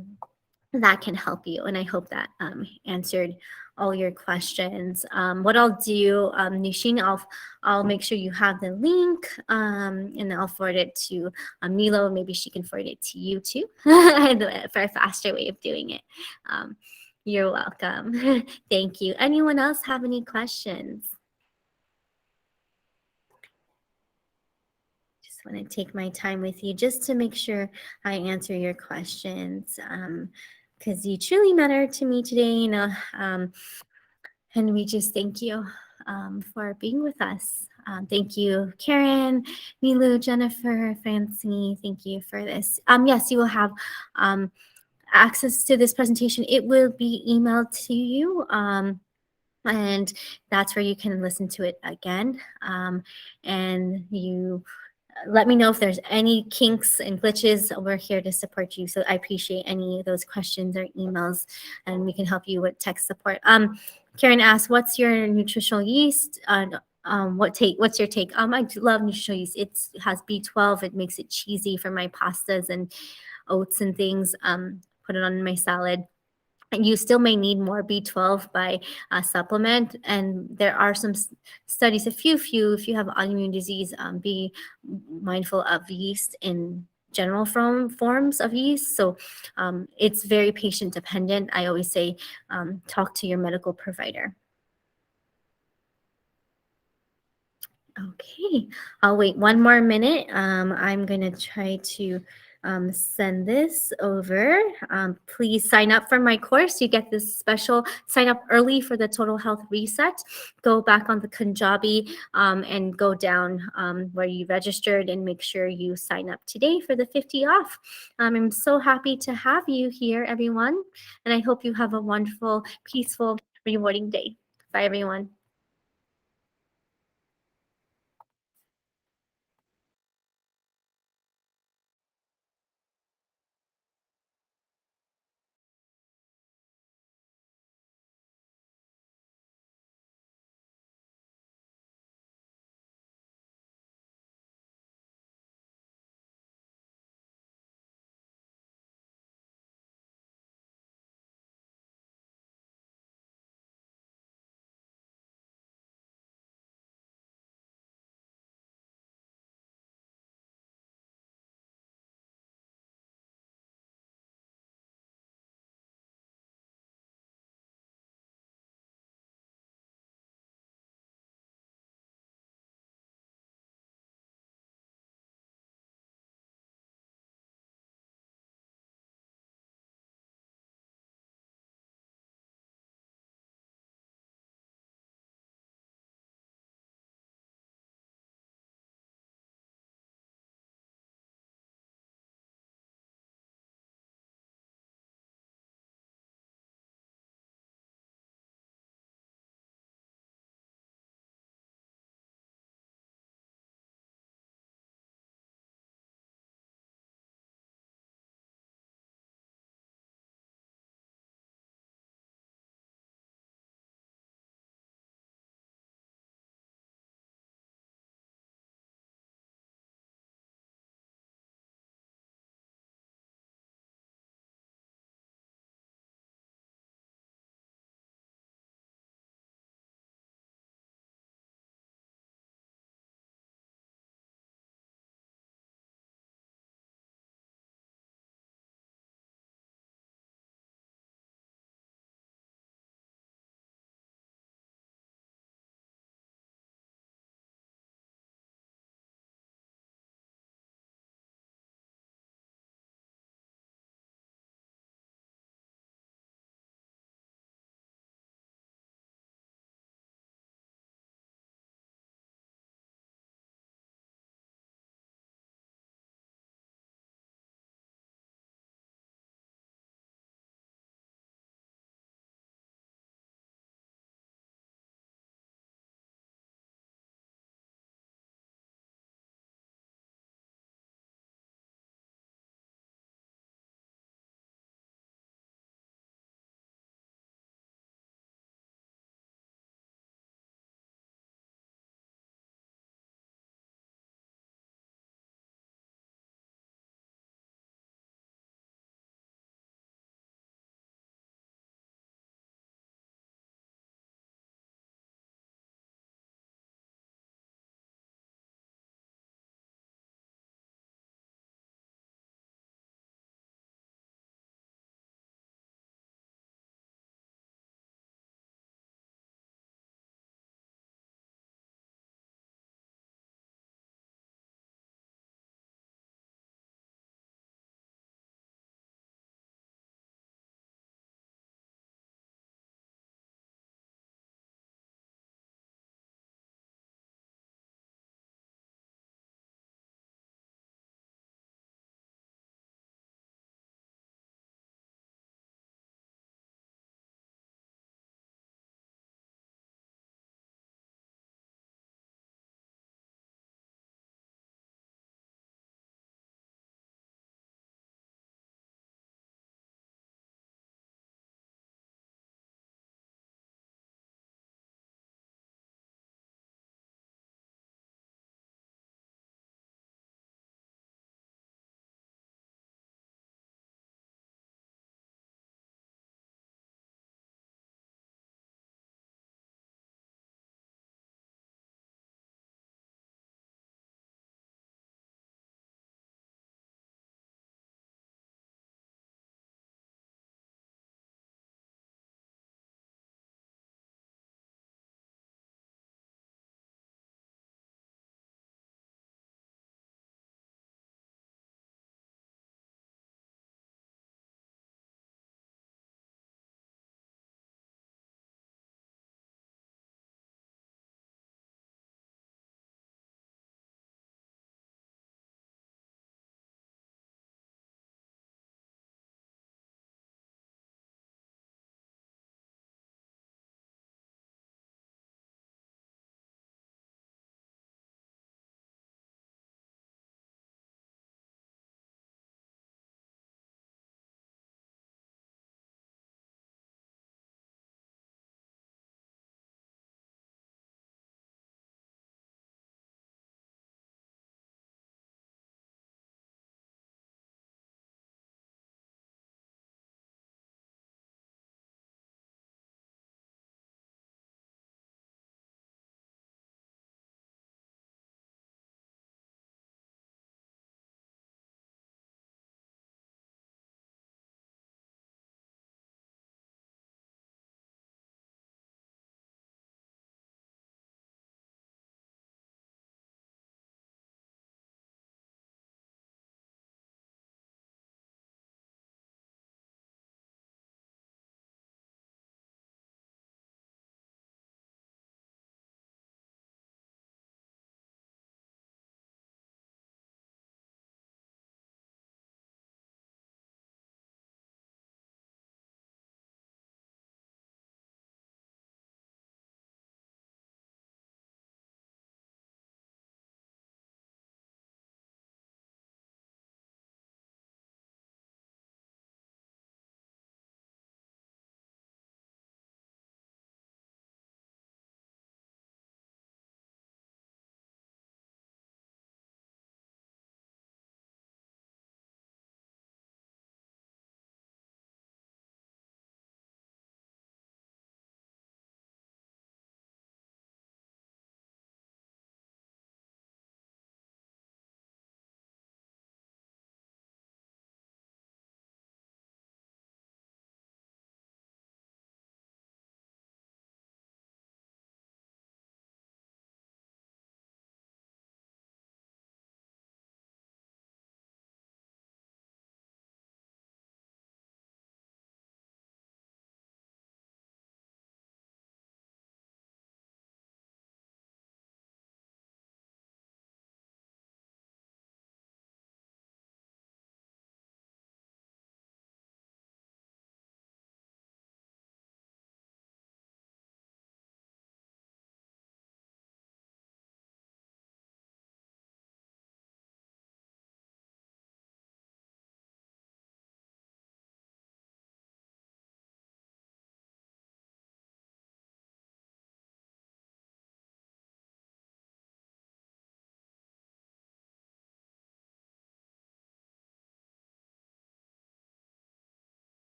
that can help you, and I hope that answered all your questions. What I'll do, Nisheen, I'll make sure you have the link, and I'll forward it to Milo. Maybe she can forward it to you too for a faster way of doing it. You're welcome. Thank you. Anyone else have any questions? Just want to take my time with you just to make sure I answer your questions, because you truly matter to me today, and we just thank you for being with us. Thank you, Karen, Nilu, Jennifer, Fancy. Thank you for this. Yes, you will have access to this presentation. It will be emailed to you, and that's where you can listen to it again. And you let me know if there's any kinks and glitches. We're here to support you. So I appreciate any of those questions or emails, and we can help you with tech support. Karen asks, "What's your nutritional yeast? What's your take?" I do love nutritional yeast. It has B12. It makes it cheesy for my pastas and oats and things. Put it on my salad. And you still may need more B12 by supplement. And there are some studies, a few, if you have autoimmune disease, be mindful of yeast in general forms of yeast. So it's very patient dependent. I always say talk to your medical provider. Okay, I'll wait one more minute. I'm gonna try to send this over. Please sign up for my course. You get this special sign up early for the Total Health Reset. Go back on the Kajabi and go down where you registered and make sure you sign up today for the 50 off. I'm so happy to have you here, everyone, and I hope you have a wonderful, peaceful, rewarding day. Bye, everyone.